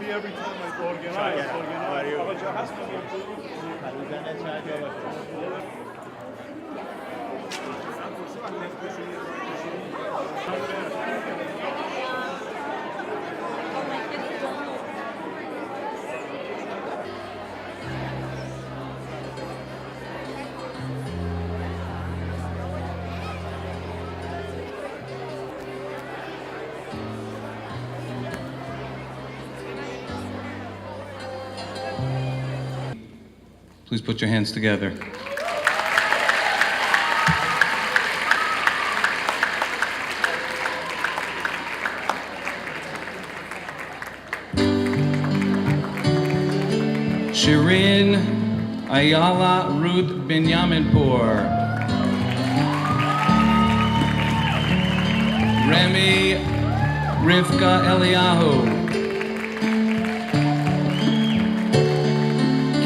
me every time I organize. Please put your hands together. Shirin Ayala Ruth Binyaminpur. Remy Rivka Eliyahu.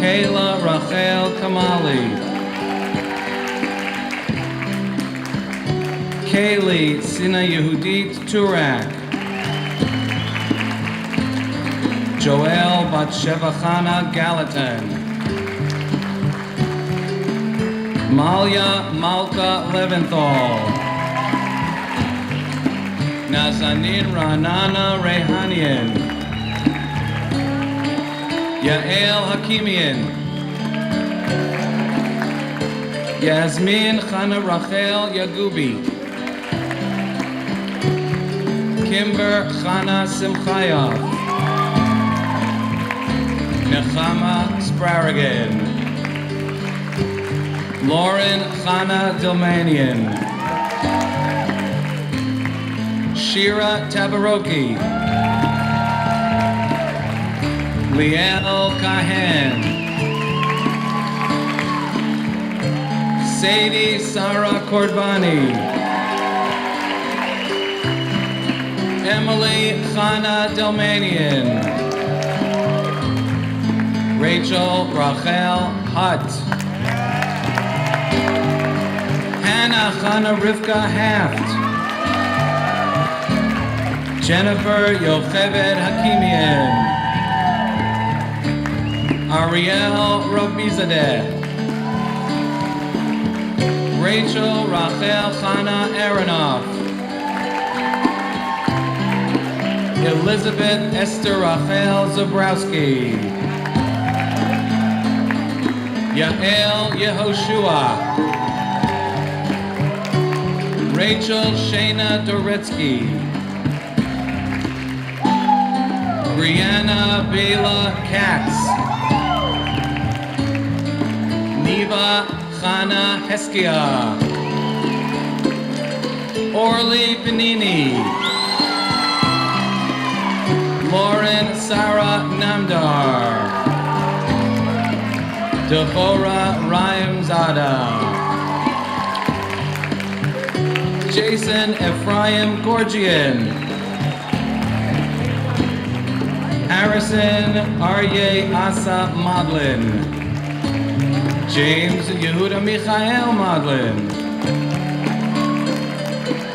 Kayla Rachel Kamali. Kaylee Sina Yehudit Turak. Joel Batsheva Chana Gallatin. Malia Malka Leventhal. Nazanin Ranana Rehanian. Yael Hakimian. Yasmin Chana Rachel Yagubi. Kimber Chana Simchayev. Nechama Spraragan. Lauren Chana Dilmanian. Shira Tabaroki. Liel Kahan. Sadie Sarah Korbani. Emily Chana Delmanian. Rachel Rachel Hutt. Hannah Chana Rivka Haft. Jennifer Yocheved Hakimian. Ariel Rabizadeh. Rachel Rachel Chana Aronoff. Elizabeth Esther Rachel Zabrowski. Yael Yehoshua. Rachel Shana Doretsky. Brianna Bela Katz. Neva Chana Heskia. Orly Panini. Lauren Sarah Namdar. Devorah Rhyamzada. Jason Ephraim Gorgian. Harrison Aryeh Asa Modlin. James Yehuda Michael Modlin.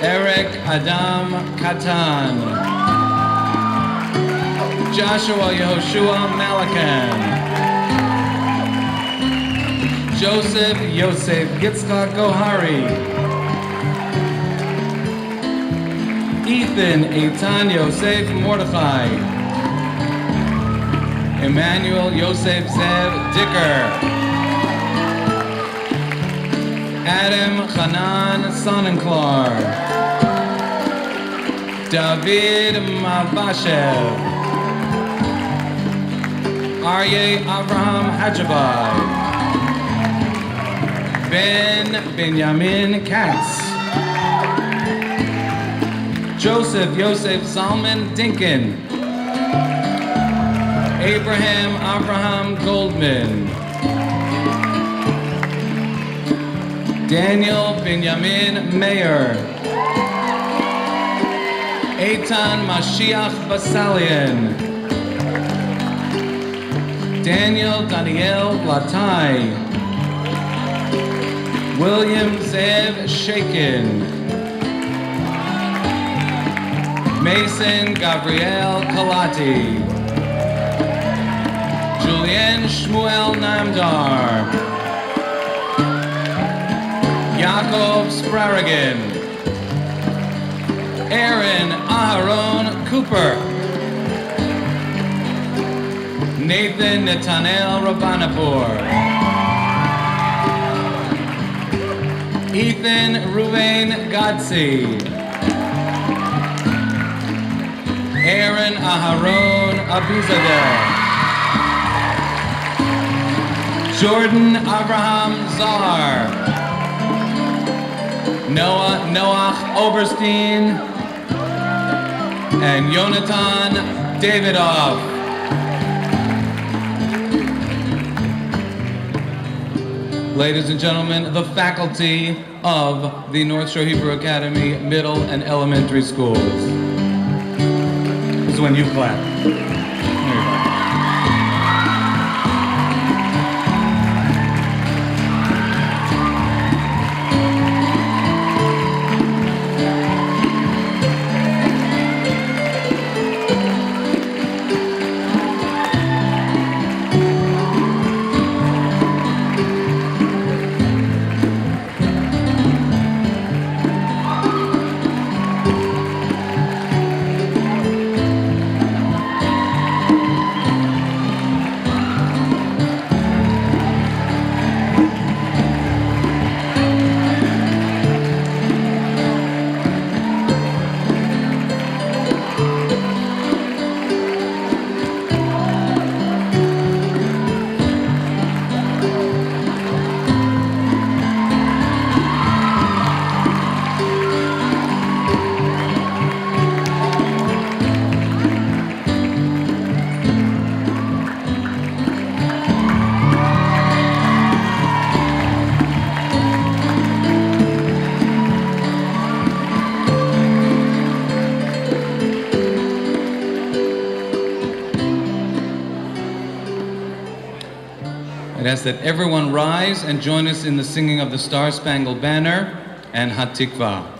Eric Adam Katan. Joshua Yehoshua Malakan. Joseph Yosef Yitzchak Gohari. Ethan Eitan Yosef Mordechai. Emmanuel Yosef Zev Dicker. Adam Hanan Sonnenklar. David Mavashev. Aryeh Avraham Hajabai. Ben Benjamin Katz. Joseph Yosef Zalman Dinkin. Abraham Abraham Goldman. Daniel Benjamin Mayer. Eitan Mashiach Basalian. Daniel Daniel Blatai. William Zev Shakin. Mason Gabriel Kalati. Elien Shmuel Namdar. Yaakov Sprarigan. Aaron Aharon Cooper. Nathan Netanel Rabanapur. Ethan Ruvain Godse. Aaron Aharon Abizadeh. Jordan Abraham Zahar. Noah Oberstein. And Yonatan Davidov. Ladies and gentlemen, the faculty of the North Shore Hebrew Academy Middle and Elementary Schools. This is when you clap. There you go. I'd ask that everyone rise and join us in the singing of the Star-Spangled Banner and Hatikvah.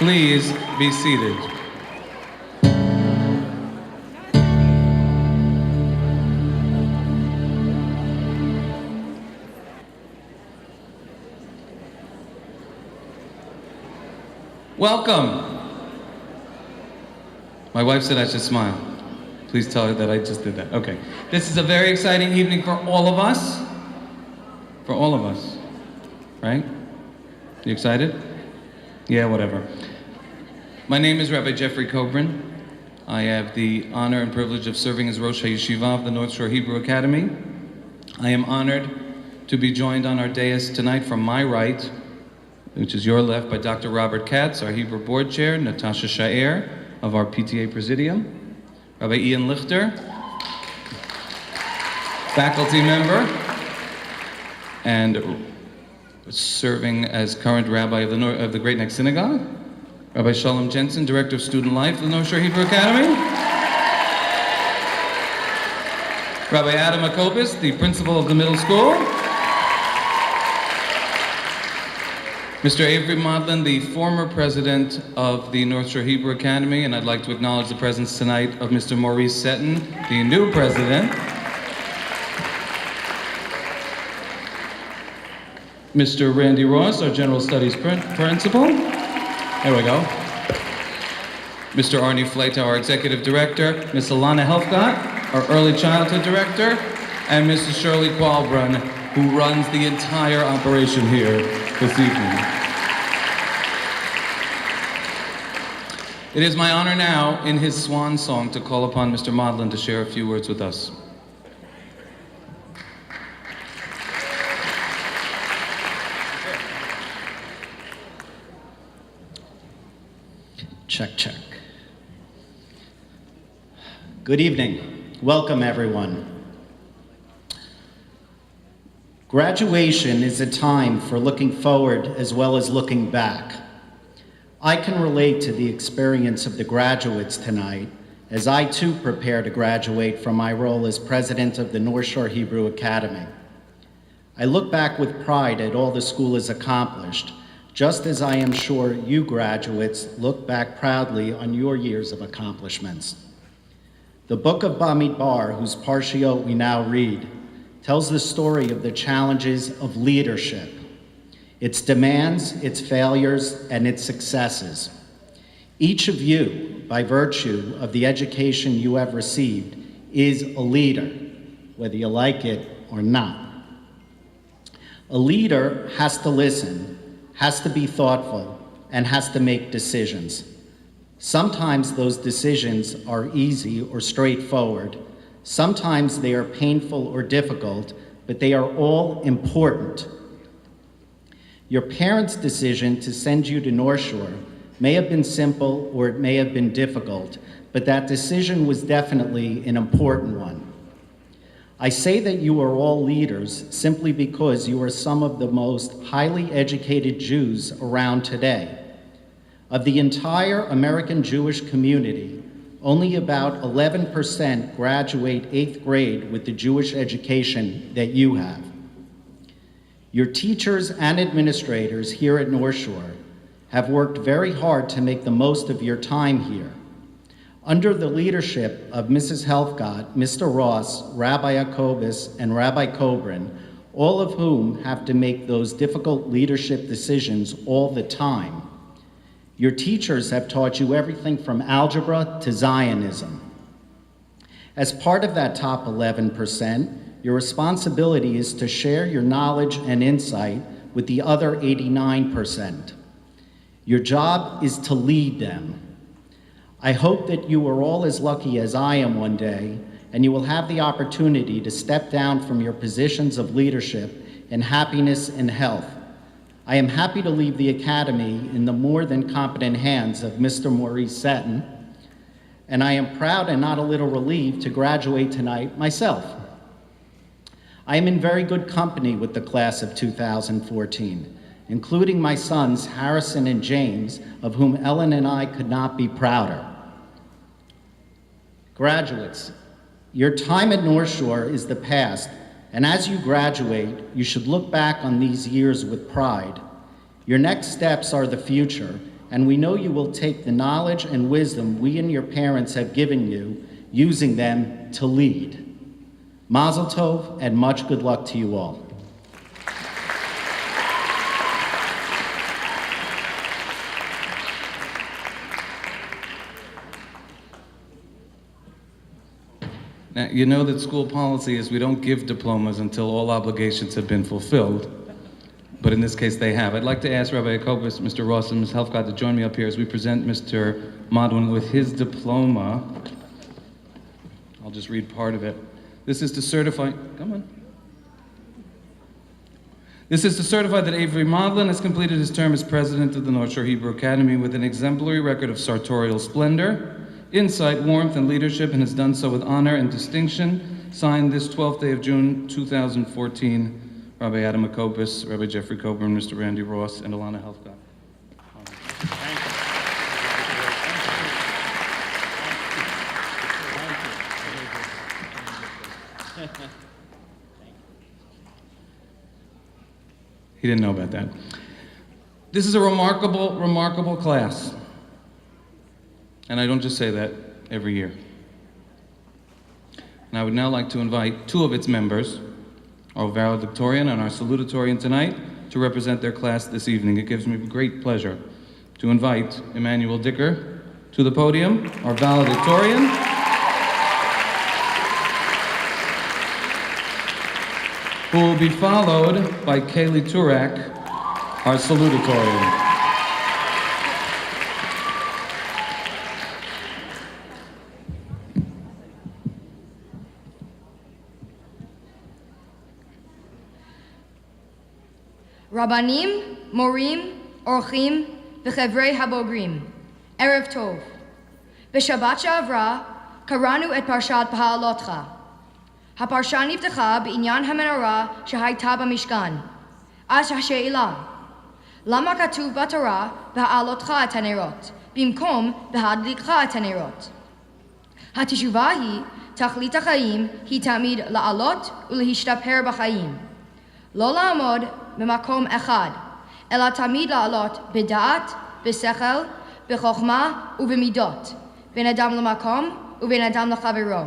Please be seated. Welcome. My wife said I should smile. Please tell her that I just did that. Okay. This is a very exciting evening for all of us. For all of us. Right? You excited? Yeah, whatever. My name is Rabbi Jeffrey Kobrin. I have the honor and privilege of serving as Rosh HaYeshiva of the North Shore Hebrew Academy. I am honored to be joined on our dais tonight from my right, which is your left, by Dr. Robert Katz, our Hebrew board chair, Natasha Sha'er of our PTA Presidium, Rabbi Ian Lichter, faculty member, and serving as current rabbi of the Great Neck Synagogue, Rabbi Shalom Jensen, Director of Student Life of the North Shore Hebrew Academy, Rabbi Adam Akopis, the principal of the middle school, Mr. Avery Modlin, the former president of the North Shore Hebrew Academy, and I'd like to acknowledge the presence tonight of Mr. Maurice Seton, the new president. Mr. Randy Ross, our General Studies principal. There we go. Mr. Arnie Fleita, our Executive Director. Ms. Alana Helfgott, our Early Childhood Director. And Mrs. Shirley Qualbrun, who runs the entire operation here this evening. It is my honor now, in his swan song, to call upon Mr. Modlin to share a few words with us. Check, check. Good evening. Welcome, everyone. Graduation is a time for looking forward as well as looking back. I can relate to the experience of the graduates tonight, as I too prepare to graduate from my role as president of the North Shore Hebrew Academy. I look back with pride at all the school has accomplished, just as I am sure you graduates look back proudly on your years of accomplishments. The book of Bamidbar, whose parshiot we now read, tells the story of the challenges of leadership, its demands, its failures, and its successes. Each of you, by virtue of the education you have received, is a leader, whether you like it or not. A leader has to listen, has to be thoughtful, and has to make decisions. Sometimes those decisions are easy or straightforward. Sometimes they are painful or difficult, but they are all important. Your parents' decision to send you to North Shore may have been simple or it may have been difficult, but that decision was definitely an important one. I say that you are all leaders simply because you are some of the most highly educated Jews around today. Of the entire American Jewish community, only about 11% graduate 8th grade with the Jewish education that you have. Your teachers and administrators here at North Shore have worked very hard to make the most of your time here. Under the leadership of Mrs. Helfgott, Mr. Ross, Rabbi Akobis, and Rabbi Kobrin, all of whom have to make those difficult leadership decisions all the time, your teachers have taught you everything from algebra to Zionism. As part of that top 11%, your responsibility is to share your knowledge and insight with the other 89%. Your job is to lead them. I hope that you are all as lucky as I am one day, and you will have the opportunity to step down from your positions of leadership in happiness and health. I am happy to leave the Academy in the more than competent hands of Mr. Maurice Seton, and I am proud and not a little relieved to graduate tonight myself. I am in very good company with the class of 2014, including my sons Harrison and James, of whom Ellen and I could not be prouder. Graduates, your time at North Shore is the past, and as you graduate, you should look back on these years with pride. Your next steps are the future, and we know you will take the knowledge and wisdom we and your parents have given you, using them to lead. Mazel tov, and much good luck to you all. Now, you know that school policy is we don't give diplomas until all obligations have been fulfilled, but in this case they have. I'd like to ask Rabbi Jacobus, Mr. Ross, and Ms. Helfgott to join me up here as we present Mr. Modwin with his diploma. I'll just read part of it. This is to certify, come on. This is to certify that Avery Modlin has completed his term as president of the North Shore Hebrew Academy with an exemplary record of sartorial splendor, insight, warmth, and leadership, and has done so with honor and distinction. Signed this 12th day of June, 2014, Rabbi Adam Jacobus, Rabbi Jeffrey Coburn, Mr. Randy Ross, and Alana Helfgott. He didn't know about that. This is a remarkable, remarkable class. And I don't just say that every year. And I would now like to invite two of its members, our valedictorian and our salutatorian tonight, to represent their class this evening. It gives me great pleasure to invite Emmanuel Dicker to the podium, our valedictorian, who will be followed by Kaylee Turak, our salutatorian. Rabbanim, Morim, Orchim, v'chevrei habogrim. Erev Tov. B'Shabbat she'avra, karanu et parshat Ba'alotcha. הפרשה נפתחה בעניין המנורה שהייתה במשכן. אז השאלה, למה כתוב בתורה בהעלותך את הנרות, במקום בהדליקך את הנרות? התשובה היא, תכלית החיים היא תמיד לעלות ולהשתפר בחיים. לא לעמוד במקום אחד, אלא תמיד לעלות בדעת, בשכל, בחוכמה ובמידות, בין אדם למקום ובין אדם לחברו.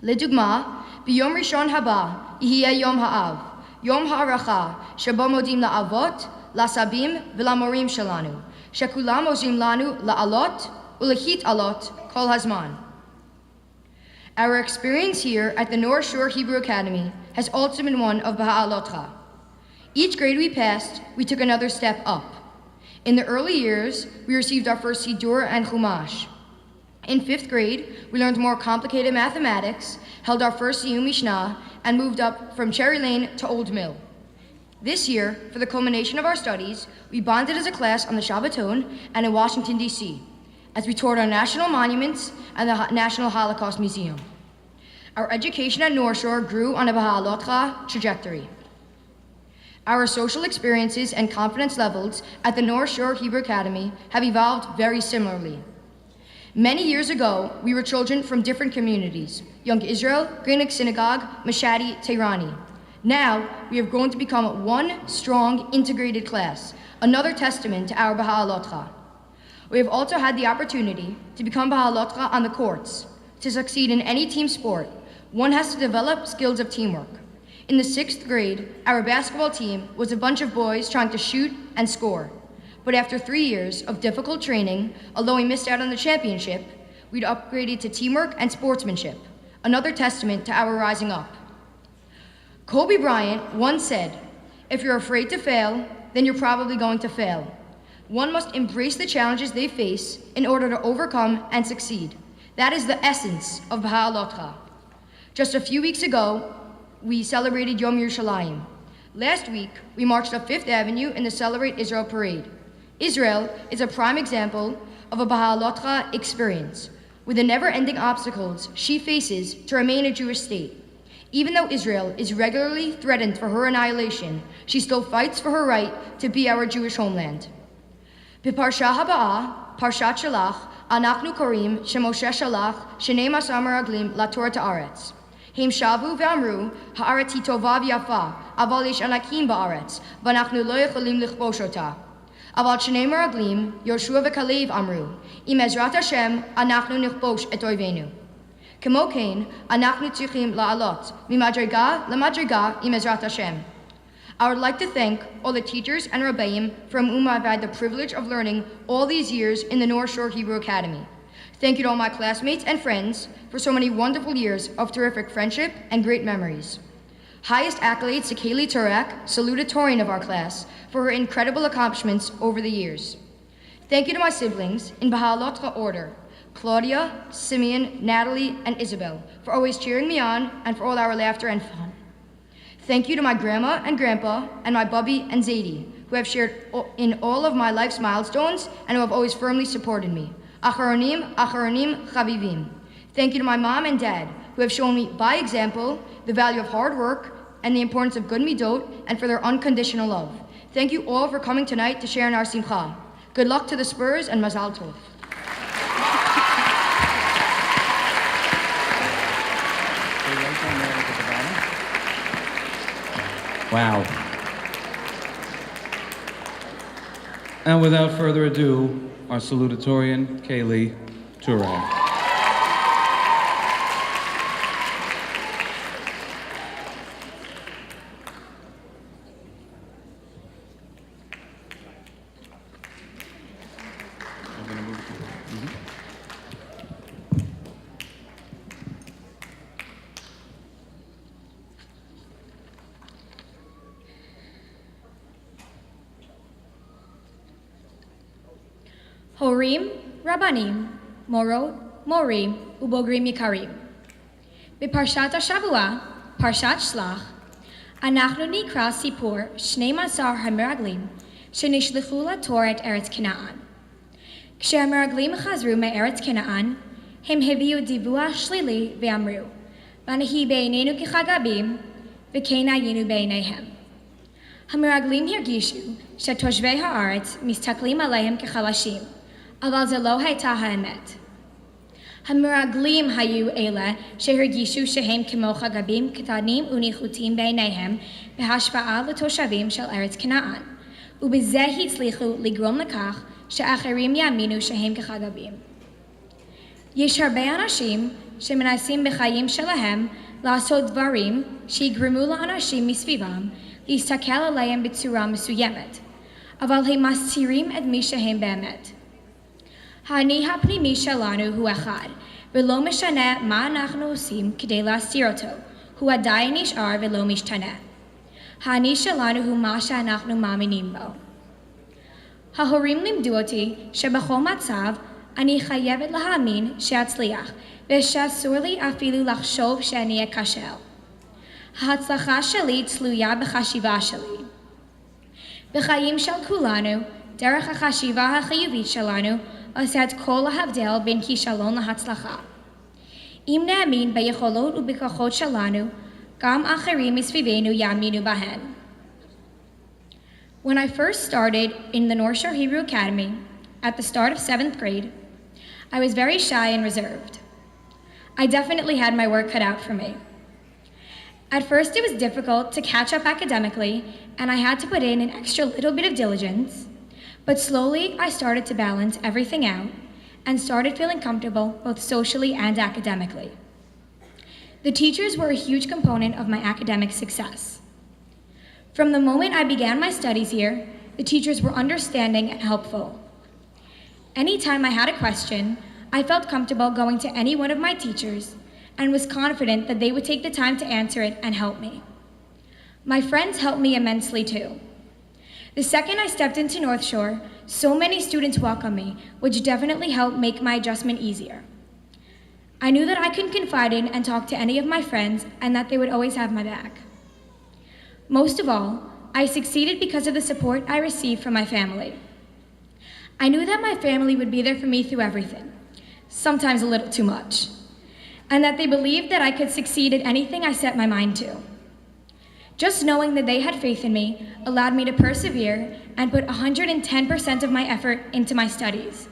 לדוגמה, ביום ראשון הבא יהיה יום האב, יום הערכה, שבו מודים לאבות, לסבים ולמורים שלנו, שכולם עוזרים לנו לעלות ולהתעלות כל הזמן. Our experience here at the North Shore Hebrew Academy has also been one of Baha'alotcha. Each grade we passed, we took another step up. In the early years, we received our first Siddur and Chumash. In 5th grade, we learned more complicated mathematics, held our first Siyum Mishnah, and moved up from Cherry Lane to Old Mill. This year, for the culmination of our studies, we bonded as a class on the Shabbaton and in Washington, D.C., as we toured our national monuments and the National Holocaust Museum. Our education at North Shore grew on a Baha'alotcha trajectory. Our social experiences and confidence levels at the North Shore Hebrew Academy have evolved very similarly. Many years ago, we were children from different communities: Young Israel, Greenock Synagogue, Mashadi, Tehrani. Now, we have grown to become one strong, integrated class, another testament to our Baha'alotcha. We have also had the opportunity to become Baha'alotcha on the courts. To succeed in any team sport, one has to develop skills of teamwork. In the 6th grade, our basketball team was a bunch of boys trying to shoot and score. But after 3 years of difficult training, although we missed out on the championship, we'd upgraded to teamwork and sportsmanship, another testament to our rising up. Kobe Bryant once said, "If you're afraid to fail, then you're probably going to fail." One must embrace the challenges they face in order to overcome and succeed. That is the essence of Baha'alotcha. Just a few weeks ago, we celebrated Yom Yerushalayim. Last week, we marched up 5th Avenue in the Celebrate Israel parade. Israel is a prime example of a Baha'alotcha experience, with the never-ending obstacles she faces to remain a Jewish state. Even though Israel is regularly threatened for her annihilation, she still fights for her right to be our Jewish homeland. B'Parsha Haba'ah, Parshat Shalach, Anachnu Korim, Shemoshe Shalach, Shnei Masar Meraglim, LaTorah Ta'aretz. Hem shavu ve'amru, ha'aretz hi tova v'yafa, aval yesh anakim ba'aretz, v'anachnu lo yecholim lichbosh ota. אבל שני מרגלים, יהושע וכלב אמרו, אם עזרת השם, אנחנו נכבוש את אויבינו. כמו כן, אנחנו צריכים לעלות ממדרגה למדרגה עם עזרת השם. I would like to thank all the teachers and Rebbeim from whom I've had the privilege of learning all these years in the North Shore Hebrew Academy. Thank you to all my classmates and friends for so many wonderful years of terrific friendship and great memories. Highest accolades to Kaylee Turak, salutatorian of our class, for her incredible accomplishments over the years. Thank you to my siblings in Baha'alotra order, Claudia, Simeon, Natalie, and Isabel, for always cheering me on and for all our laughter and fun. Thank you to my grandma and grandpa and my Bubby and Zadie, who have shared in all of my life's milestones and who have always firmly supported me. Acharonim, acharonim, chavivim. Thank you to my mom and dad, who have shown me by example the value of hard work and the importance of good midot and for their unconditional love. Thank you all for coming tonight to share in our simcha. Good luck to the Spurs and Mazal Tov. Wow. And without further ado, our salutatorian, Kaylee Turak. Horim, Rabbanim, Morot, Morim, Ubogrim Yikarim. B'Parshat HaShavua, Parshat Shlach, אנחנו נקרא סיפור 12 המרגלים שנשלחו לתור את ארץ כנען. כשהמרגלים חזרו מארץ כנען, הם הביאו דיווח שלילי ואמרו, ונהי בעינינו כחגבים, וכן היינו בעיניהם. המרגלים הרגישו שתושבי הארץ מסתכלים עליהם כחלשים, אבל זו לא הייתה האמת. המרגלים היו אלה שהרגישו שהם כמו חגבים קטנים ונחותים בעיניהם בהשוואה לתושבים של ארץ כנען, ובזה הצליחו לגרום לכך שאחרים יאמינו שהם כחגבים. יש הרבה אנשים שמנסים בחיים שלהם לעשות דברים שיגרמו לאנשים מסביבם להסתכל עליהם בצורה מסוימת, אבל הם מסתירים את מי שהם באמת. האני הפנימי שלנו הוא אחד, ולא משנה מה אנחנו עושים כדי להסתיר אותו, הוא עדיין נשאר ולא משתנה. האני שלנו הוא מה שאנחנו מאמינים בו. ההורים לימדו אותי שבכל מצב אני חייבת להאמין שאצליח, ושאסור לי אפילו לחשוב שאני אכשל. ההצלחה שלי תלויה בחשיבה שלי. בחיים של כולנו, דרך החשיבה החיובית שלנו, עושה את כל ההבדל בין כישלון להצלחה. אם נאמין ביכולות ובכוחות שלנו, גם אחרים מסביבנו יאמינו בהן. When I first started in the North Shore Hebrew Academy, at the start of 7th grade, I was very shy and reserved. I definitely had my work cut out for me. At first it was difficult to catch up academically, and I had to put in an extra little bit of diligence. But slowly, I started to balance everything out and started feeling comfortable both socially and academically. The teachers were a huge component of my academic success. From the moment I began my studies here, the teachers were understanding and helpful. Anytime I had a question, I felt comfortable going to any one of my teachers and was confident that they would take the time to answer it and help me. My friends helped me immensely too. The second I stepped into North Shore, so many students welcomed me, which definitely helped make my adjustment easier. I knew that I could confide in and talk to any of my friends and that they would always have my back. Most of all, I succeeded because of the support I received from my family. I knew that my family would be there for me through everything, sometimes a little too much, and that they believed that I could succeed at anything I set my mind to. Just knowing that they had faith in me allowed me to persevere and put 110% of my effort into my studies.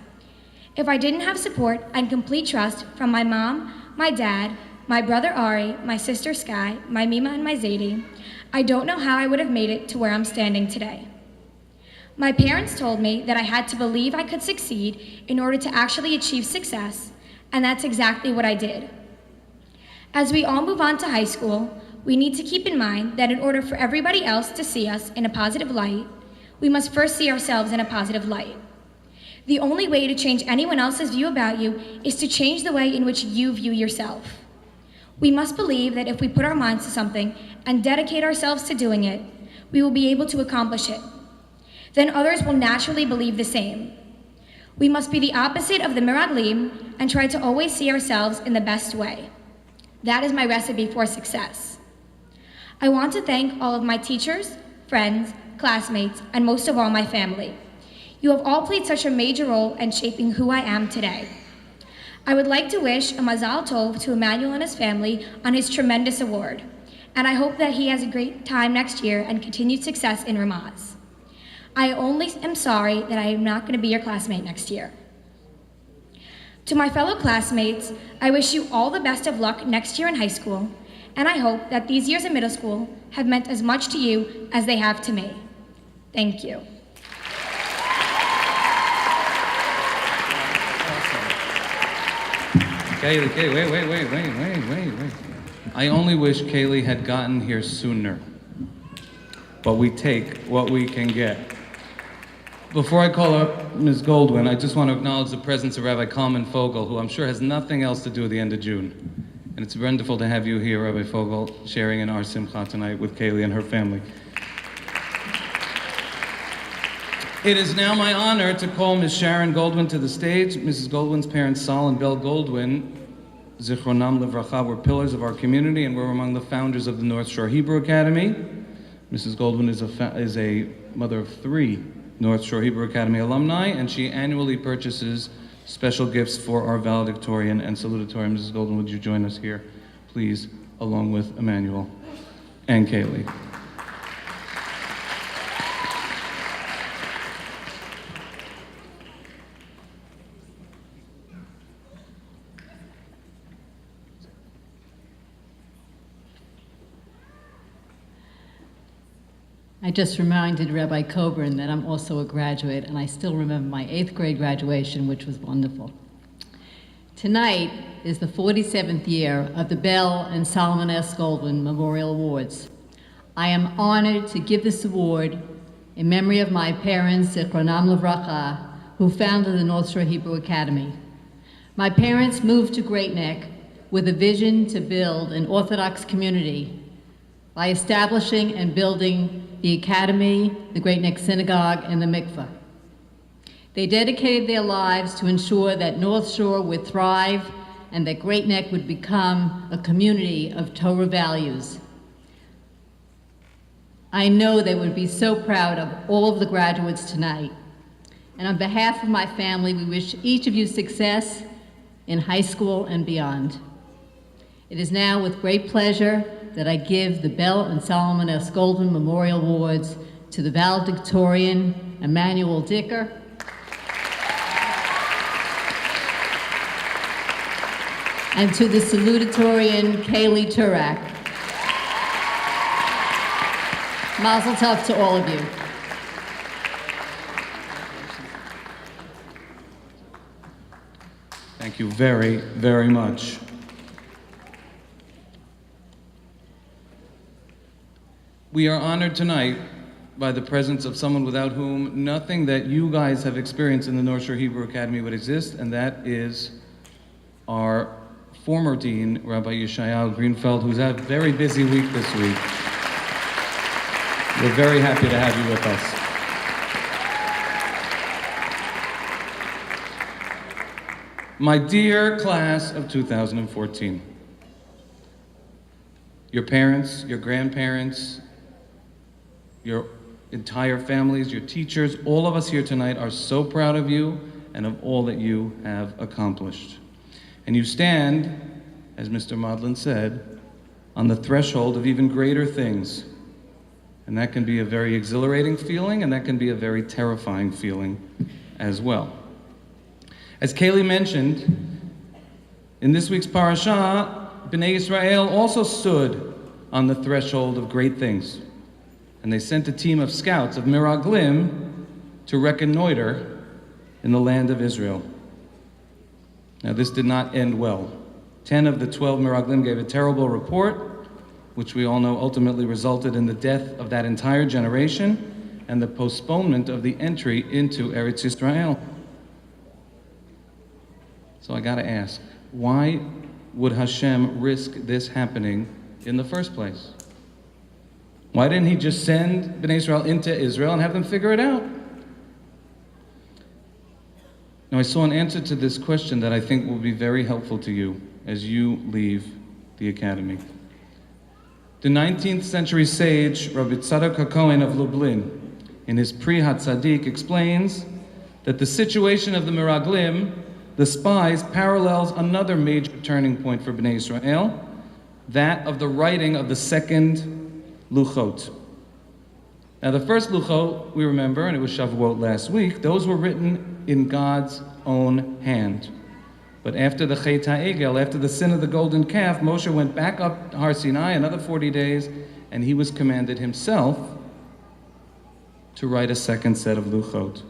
If I didn't have support and complete trust from my mom, my dad, my brother Ari, my sister Sky, my Mima and my Zadie, I don't know how I would have made it to where I'm standing today. My parents told me that I had to believe I could succeed in order to actually achieve success, and that's exactly what I did. As we all move on to high school, we need to keep in mind that in order for everybody else to see us in a positive light, we must first see ourselves in a positive light. The only way to change anyone else's view about you is to change the way in which you view yourself. We must believe that if we put our minds to something and dedicate ourselves to doing it, we will be able to accomplish it. Then others will naturally believe the same. We must be the opposite of the Miraglim and try to always see ourselves in the best way. That is my recipe for success. I want to thank all of my teachers, friends, classmates, and most of all, my family. You have all played such a major role in shaping who I am today. I would like to wish a Mazal Tov to Emmanuel and his family on his tremendous award, and I hope that he has a great time next year and continued success in Ramaz. I only am sorry that I am not going to be your classmate next year. To my fellow classmates, I wish you all the best of luck next year in high school, and I hope that these years in middle school have meant as much to you as they have to me. Thank you. Kaylee, wait. I only wish Kaylee had gotten here sooner. But we take what we can get. Before I call up Ms. Goldwyn, I just want to acknowledge the presence of Rabbi Kalman Fogel, who I'm sure has nothing else to do at the end of June. And it's wonderful to have you here, Rabbi Fogel, sharing in our simcha tonight with Kaylee and her family. It is now my honor to call Ms. Sharon Goldwyn to the stage. Mrs. Goldwyn's parents, Sol and Belle Goldwyn, Zichronam Livracha, were pillars of our community and were among the founders of the North Shore Hebrew Academy. Mrs. Goldwyn is a mother of 3 North Shore Hebrew Academy alumni, and she annually purchases special gifts for our valedictorian and salutatorian. Mrs. Goldwyn, would you join us here, please, along with Emmanuel and Kaylee. I just reminded Rabbi Coburn that I'm also a graduate, and I still remember my 8th grade graduation, which was wonderful. Tonight is the 47th year of the Belle and Solomon S. Goldwyn Memorial Awards. I am honored to give this award in memory of my parents, Zichronam Livracha, who founded the North Shore Hebrew Academy. My parents moved to Great Neck with a vision to build an Orthodox community by establishing and building the Academy, the Great Neck Synagogue, and the Mikveh. They dedicated their lives to ensure that North Shore would thrive and that Great Neck would become a community of Torah values. I know they would be so proud of all of the graduates tonight. And on behalf of my family, we wish each of you success in high school and beyond. It is now with great pleasure that I give the Belle and Solomon S. Goldwyn Memorial Awards to the valedictorian, Emmanuel Dicker, and to the salutatorian, Kaylee Turak. Mazel tov to all of you. Thank you very, very much. We are honored tonight by the presence of someone without whom nothing that you guys have experienced in the North Shore Hebrew Academy would exist, and that is our former dean, Rabbi Yeshayahu Greenfeld, who's had a very busy week this week. We're very happy to have you with us. My dear class of 2014, your parents, your grandparents, your entire families, your teachers, all of us here tonight are so proud of you and of all that you have accomplished. And you stand, as Mr. Modlin said, on the threshold of even greater things. And that can be a very exhilarating feeling, and that can be a very terrifying feeling as well. As Kaylee mentioned, in this week's parasha, Bnei Israel also stood on the threshold of great things. And they sent a team of scouts, of Miraglim, to reconnoiter in the land of Israel. Now, this did not end well. 10 of the 12 Meraglim gave a terrible report, which we all know ultimately resulted in the death of that entire generation and the postponement of the entry into Eretz Yisrael. So I gotta ask, why would Hashem risk this happening in the first place? Why didn't he just send Bnei Israel into Israel and have them figure it out? Now, I saw an answer to this question that I think will be very helpful to you as you leave the academy. The 19th century sage, Rabbi Tzadok HaKohen of Lublin, in his Pri HaTzadik, explains that the situation of the Meraglim, the spies, parallels another major turning point for Bnei Israel, that of the writing of the second Luchot. Now, the first Luchot, we remember, and it was Shavuot last week, those were written in God's own hand. But after the Chet HaEgel, after the sin of the golden calf, Moshe went back up Har Sinai another 40 days, and he was commanded himself to write a second set of Luchot.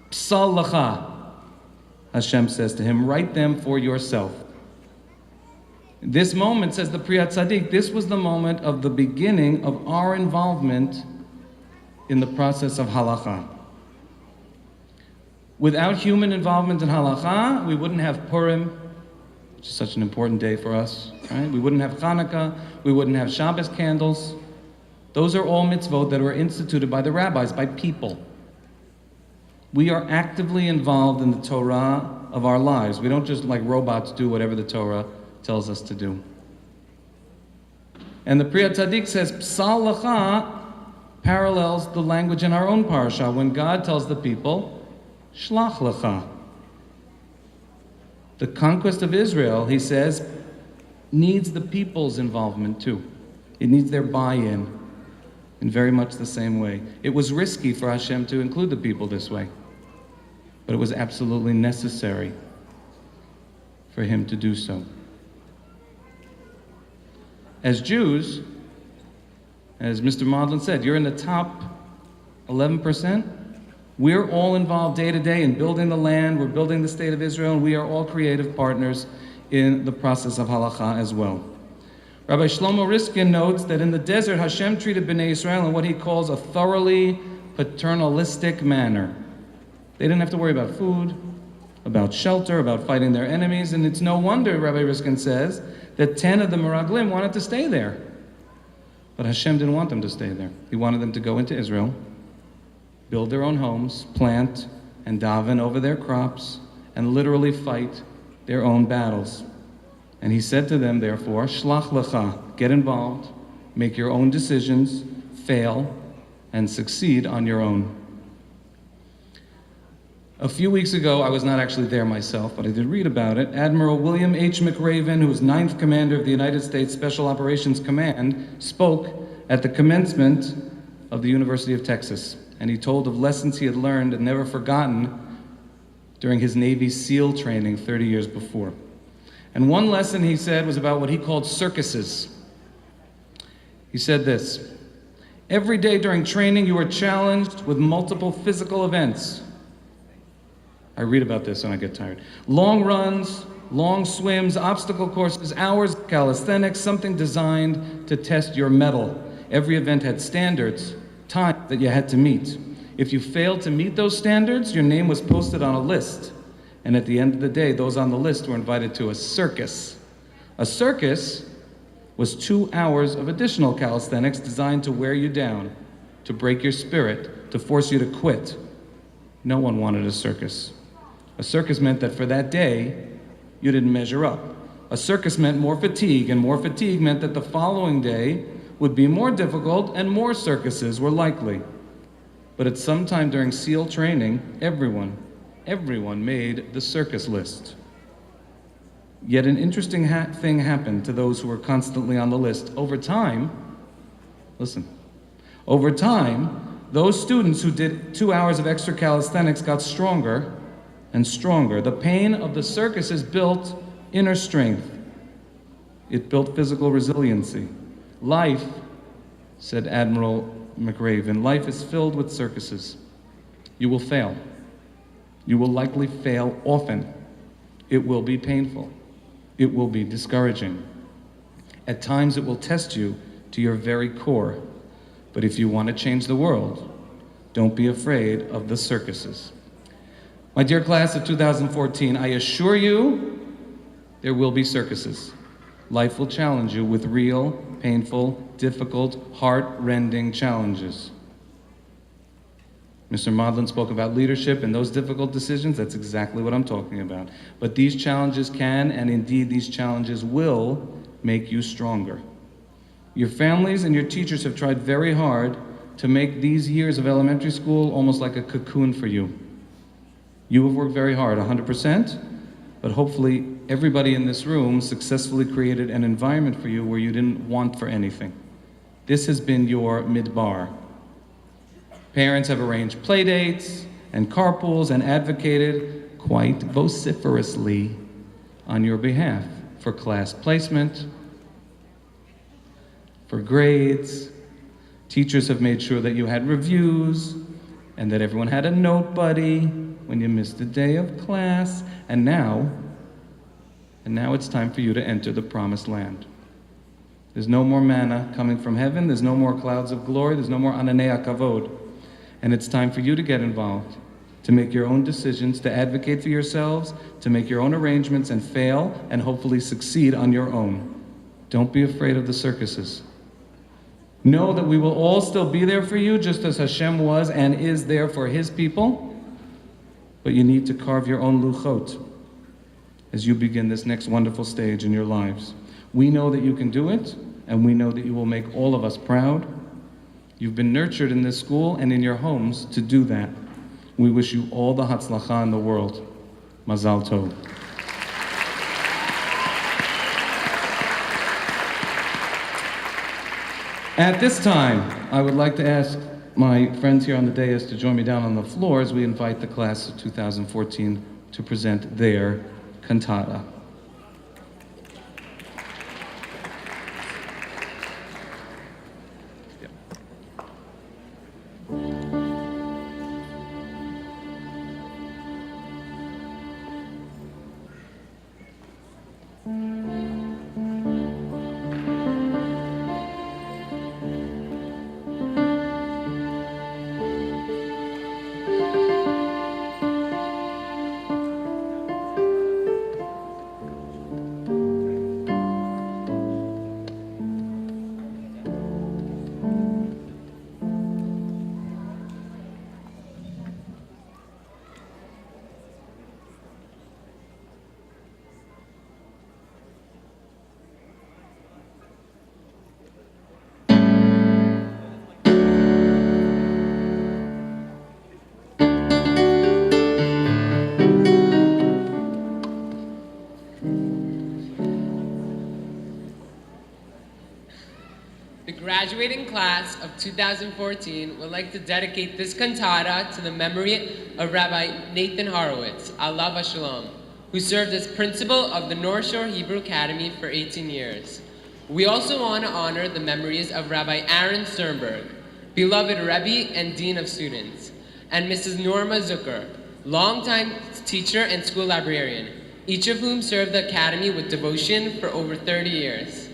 Psal Lacha, Hashem says to him, write them for yourself. This moment, says the Pri HaTzadik, this was the moment of the beginning of our involvement in the process of halakha. Without human involvement in halakha, we wouldn't have Purim, which is such an important day for us, right? We wouldn't have Hanukkah, we wouldn't have Shabbos candles. Those are all mitzvot that were instituted by the rabbis, by people. We are actively involved in the Torah of our lives. We don't just like robots do whatever the Torah tells us to do. And the Pri HaTzadik says, Psal Lacha parallels the language in our own parasha when God tells the people, Shlach Lacha. The conquest of Israel, he says, needs the people's involvement too. It needs their buy-in in very much the same way. It was risky for Hashem to include the people this way, but it was absolutely necessary for him to do so. As Jews, as Mr. Maudlin said, you're in the top 11%. We're all involved day to day in building the land, we're building the state of Israel, and we are all creative partners in the process of halakha as well. Rabbi Shlomo Riskin notes that in the desert, Hashem treated Bnei Israel in what he calls a thoroughly paternalistic manner. They didn't have to worry about food, about shelter, about fighting their enemies, and it's no wonder, Rabbi Riskin says, that 10 of the Meraglim wanted to stay there. But Hashem didn't want them to stay there. He wanted them to go into Israel, build their own homes, plant and daven over their crops, and literally fight their own battles. And he said to them, therefore, Shlach Lecha, get involved, make your own decisions, fail, and succeed on your own. A few weeks ago, I was not actually there myself, but I did read about it. Admiral William H. McRaven, who was 9th Commander of the United States Special Operations Command, spoke at the commencement of the University of Texas. And he told of lessons he had learned and never forgotten during his Navy SEAL training 30 years before. And one lesson, he said, was about what he called circuses. He said this: every day during training, you are challenged with multiple physical events. I read about this and I get tired. Long runs, long swims, obstacle courses, hours of calisthenics, something designed to test your mettle. Every event had standards, time that you had to meet. If you failed to meet those standards, your name was posted on a list. And at the end of the day, those on the list were invited to a circus. A circus was 2 hours of additional calisthenics designed to wear you down, to break your spirit, to force you to quit. No one wanted a circus. A circus meant that for that day, you didn't measure up. A circus meant more fatigue, and more fatigue meant that the following day would be more difficult and more circuses were likely. But at some time during SEAL training, everyone made the circus list. Yet an interesting thing happened to those who were constantly on the list. Over time, those students who did 2 hours of extra calisthenics got stronger and stronger. The pain of the circuses built inner strength. It built physical resiliency. Life, said Admiral McRaven, life is filled with circuses. You will fail. You will likely fail often. It will be painful. It will be discouraging. At times it will test you to your very core. But if you want to change the world, don't be afraid of the circuses. My dear class of 2014, I assure you there will be circuses. Life will challenge you with real, painful, difficult, heart-rending challenges. Mr. Modlin spoke about leadership and those difficult decisions. That's exactly what I'm talking about. But these challenges can, and indeed these challenges will, make you stronger. Your families and your teachers have tried very hard to make these years of elementary school almost like a cocoon for you. You have worked very hard, 100%, but hopefully everybody in this room successfully created an environment for you where you didn't want for anything. This has been your midbar. Parents have arranged play dates and carpools and advocated quite vociferously on your behalf for class placement, for grades. Teachers have made sure that you had reviews and that everyone had a note buddy when you missed a day of class. And now it's time for you to enter the promised land. There's no more manna coming from heaven. There's no more clouds of glory. There's no more ananei kavod. And it's time for you to get involved, to make your own decisions, to advocate for yourselves, to make your own arrangements and fail and hopefully succeed on your own. Don't be afraid of the circuses. Know that we will all still be there for you, just as Hashem was and is there for his people. But you need to carve your own luchot as you begin this next wonderful stage in your lives. We know that you can do it, and we know that you will make all of us proud. You've been nurtured in this school and in your homes to do that. We wish you all the hatzlacha in the world. Mazal tov. At this time, I would like to ask my friends here on the dais to join me down on the floor as we invite the class of 2014 to present their cantata. The graduating class of 2014 would like to dedicate this cantata to the memory of Rabbi Nathan Horowitz, Alav Hashalom, who served as principal of the North Shore Hebrew Academy for 18 years. We also want to honor the memories of Rabbi Aaron Sternberg, beloved Rebbe and Dean of Students, and Mrs. Norma Zucker, longtime teacher and school librarian, each of whom served the Academy with devotion for over 30 years.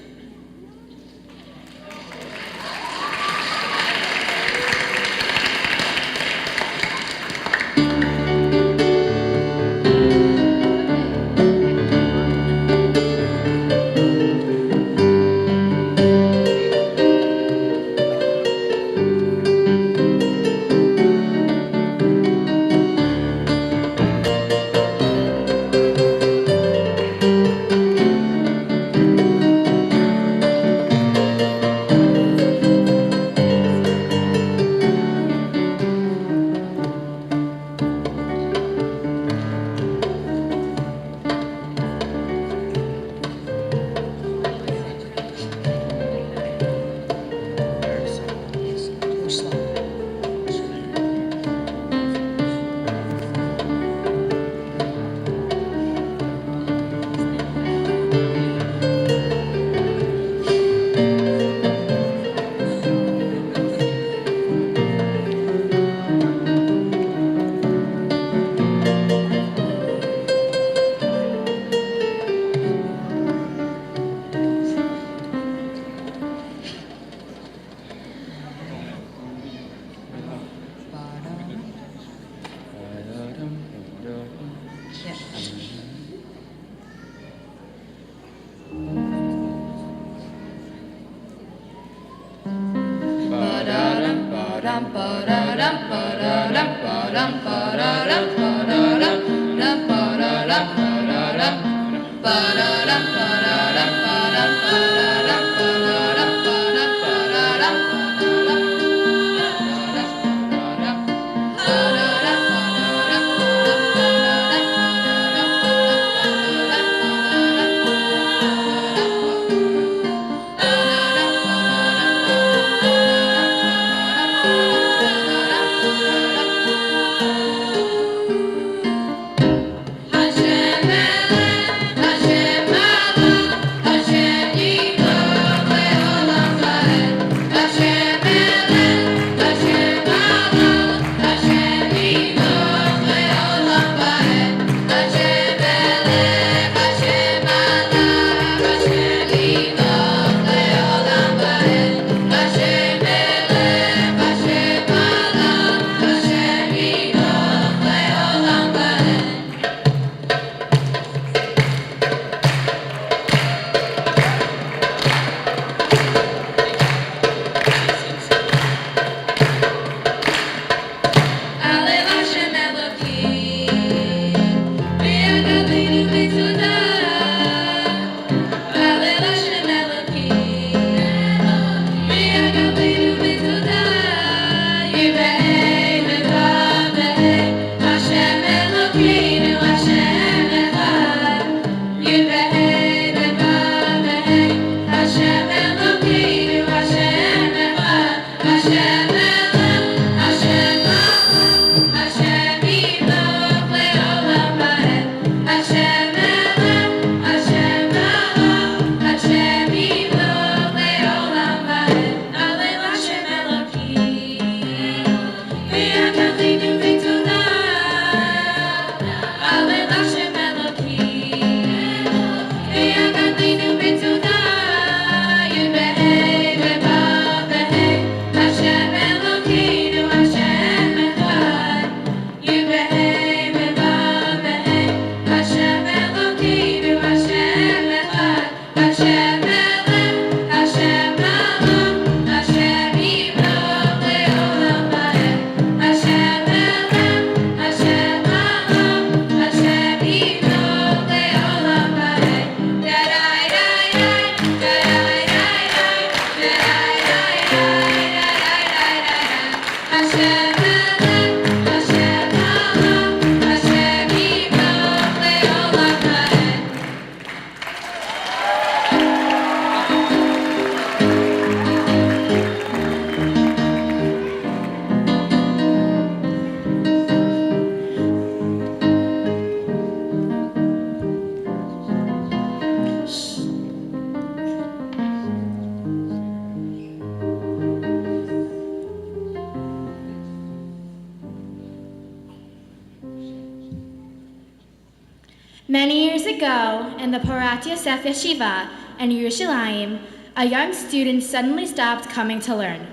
Many years ago, in the Porat Yosef Yeshiva in Yerushalayim, a young student suddenly stopped coming to learn.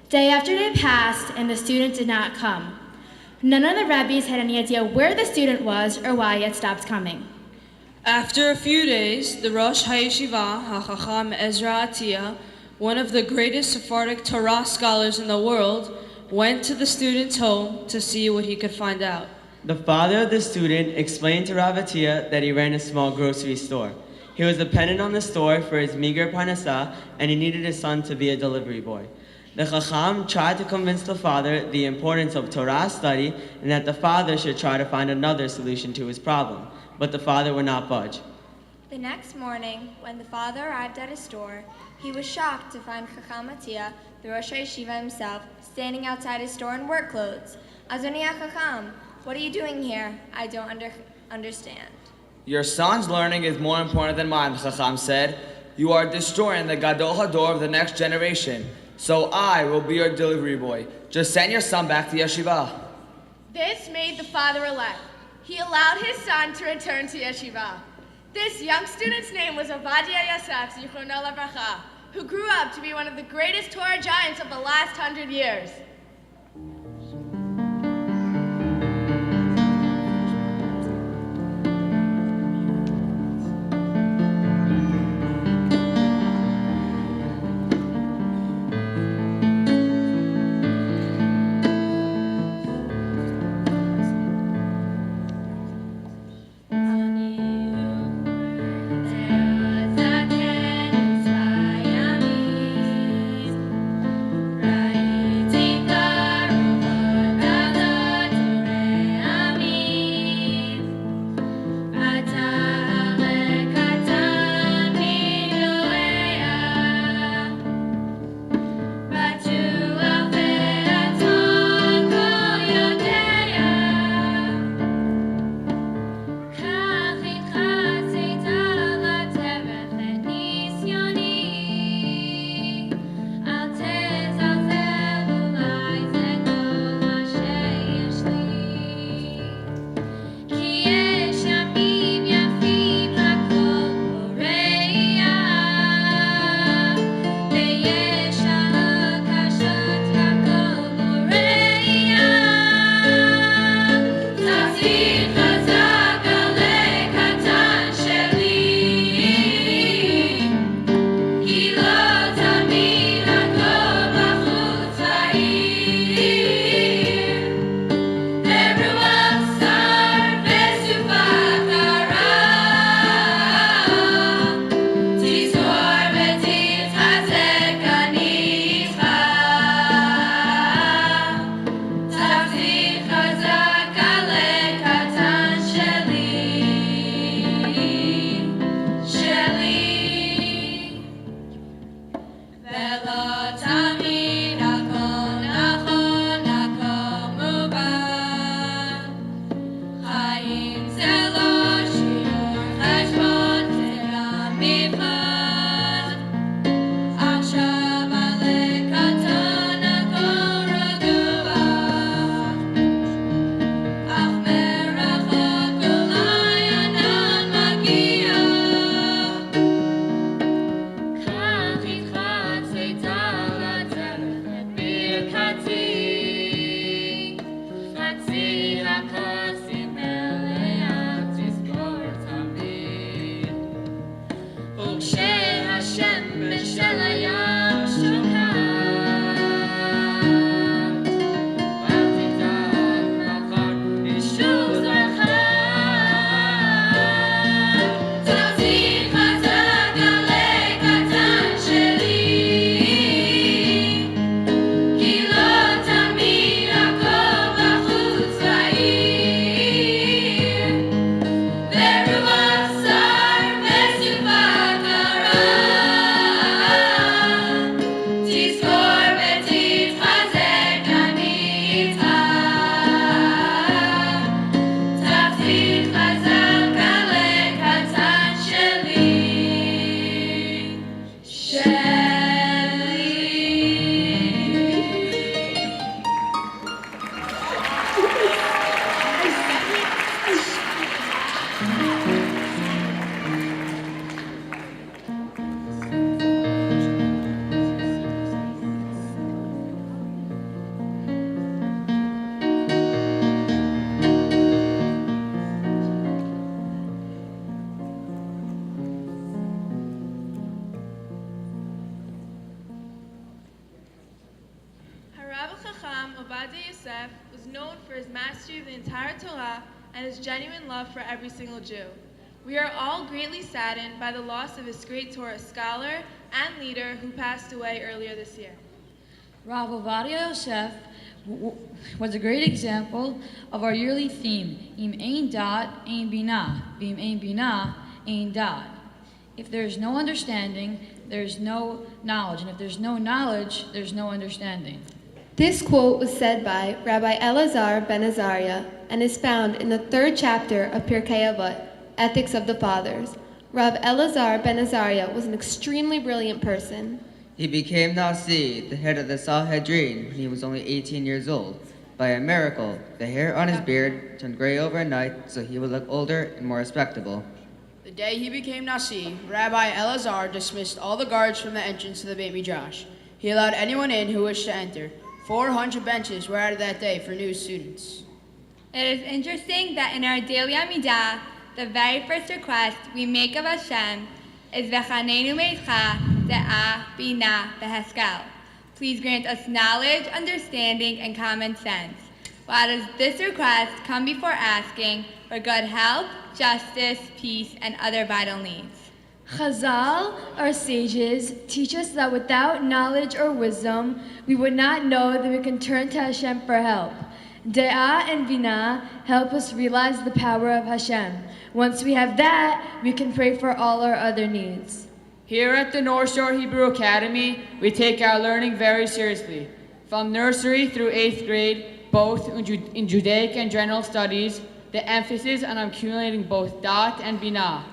Day after day passed, and the student did not come. None of the rabbis had any idea where the student was or why he had stopped coming. After a few days, the Rosh HaYeshiva, HaChacham Ezra Atiyah, one of the greatest Sephardic Torah scholars in the world, went to the student's home to see what he could find out. The father of the student explained to Rav Atiyah that he ran a small grocery store. He was dependent on the store for his meager parnasah, and he needed his son to be a delivery boy. The Chacham tried to convince the father the importance of Torah study and that the father should try to find another solution to his problem, but the father would not budge. The next morning, when the father arrived at his store, he was shocked to find Chacham Atiyah, the Rosh HaYeshiva himself, standing outside his store in work clothes. Azoni Chacham, what are you doing here? I don't understand. Your son's learning is more important than mine, Chacham said. You are destroying the Gadol Hador of the next generation. So I will be your delivery boy. Just send your son back to Yeshiva. This made the father elect. He allowed his son to return to Yeshiva. This young student's name was Ovadia Yosef, Zichrono Livracha, who grew up to be one of the greatest Torah giants of the last 100 years. Ovadia Yosef was known for his mastery of the entire Torah and his genuine love for every single Jew. We are all greatly saddened by the loss of this great Torah scholar and leader who passed away earlier this year. Rav Ovadia Yosef was a great example of our yearly theme, Im ein dad, ein binah, Vim ein binah, ein dad. If there is no understanding, there is no knowledge, and if there's no knowledge, there's no understanding. This quote was said by Rabbi Elazar ben Azariah and is found in the 3rd chapter of Pirkei Avot, Ethics of the Fathers. Rav Elazar ben Azariah was an extremely brilliant person. He became Nasi, the head of the Sanhedrin, when he was only 18 years old. By a miracle, the hair on his beard turned gray overnight, so he would look older and more respectable. The day he became Nasi, Rabbi Elazar dismissed all the guards from the entrance to the Beit Midrash. He allowed anyone in who wished to enter. 400 benches were added that day for new students. It is interesting that in our daily Amidah, the very first request we make of Hashem is V'chanenu meitcha de'ah bina v'haskel. Please grant us knowledge, understanding, and common sense. Why does this request come before asking for good health, justice, peace, and other vital needs? Chazal, our sages, teach us that without knowledge or wisdom, we would not know that we can turn to Hashem for help. De'ah and Binah help us realize the power of Hashem. Once we have that, we can pray for all our other needs. Here at the North Shore Hebrew Academy, we take our learning very seriously. From nursery through 8th grade, both in Judaic and general studies, the emphasis on accumulating both dat and binah,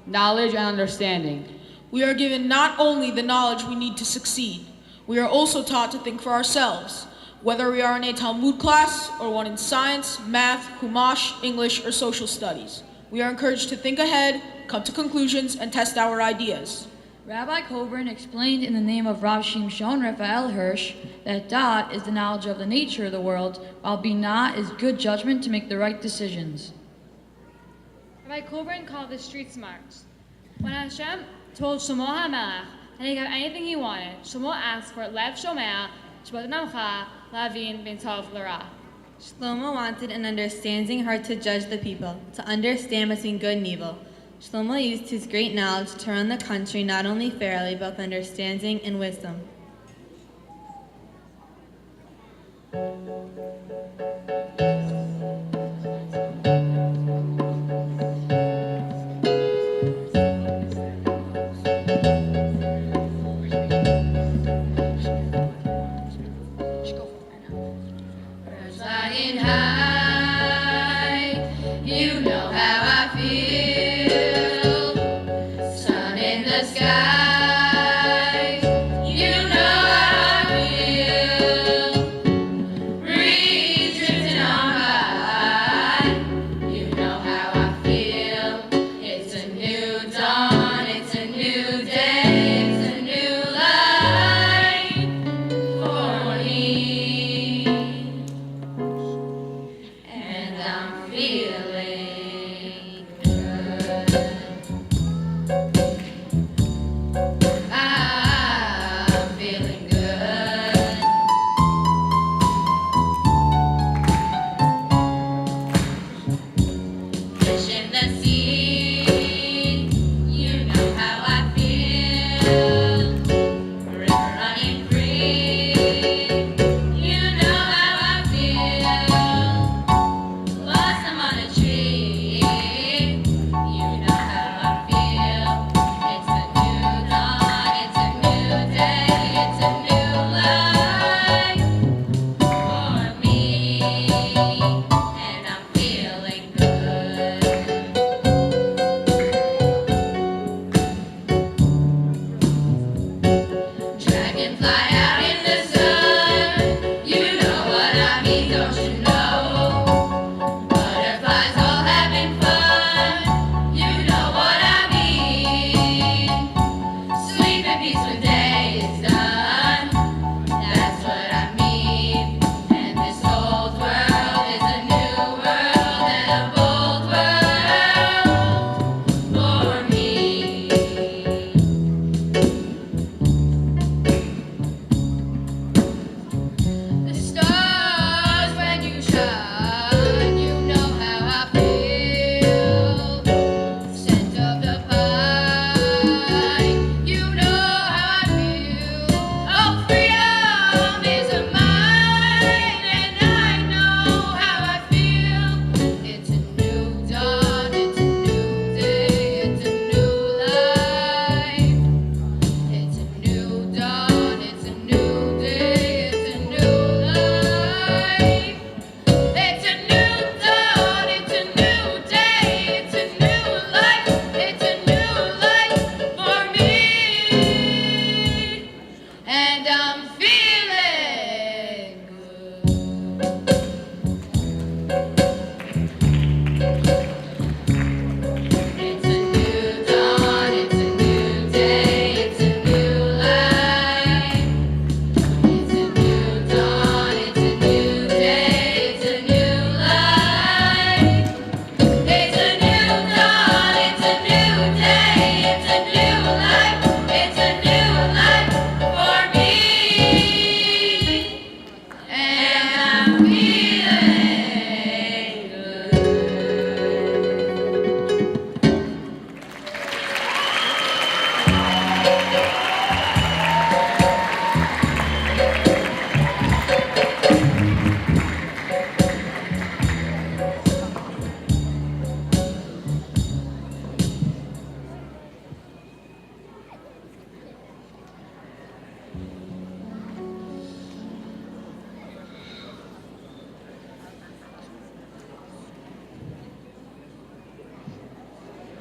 knowledge and understanding. We are given not only the knowledge we need to succeed, we are also taught to think for ourselves, whether we are in a Talmud class or one in science, math, Chumash, English, or social studies. We are encouraged to think ahead, come to conclusions, and test our ideas. Rabbi Coburn explained in the name of Rav Shimshon Raphael Hirsch that dot is the knowledge of the nature of the world, while binah is good judgment to make the right decisions. Rabbi Coburn called this street smarts. When Hashem told Shlomo HaMelech that he got anything he wanted, Shlomo asked for Lev Shomea, Shbot Namcha, Lavin, Bin Tov Lara. Shlomo wanted an understanding heart to judge the people, to understand between good and evil. Shlomo used his great knowledge to run the country not only fairly, but with understanding and wisdom. You know how I feel. Sun in the sky. You know how I feel. Breeze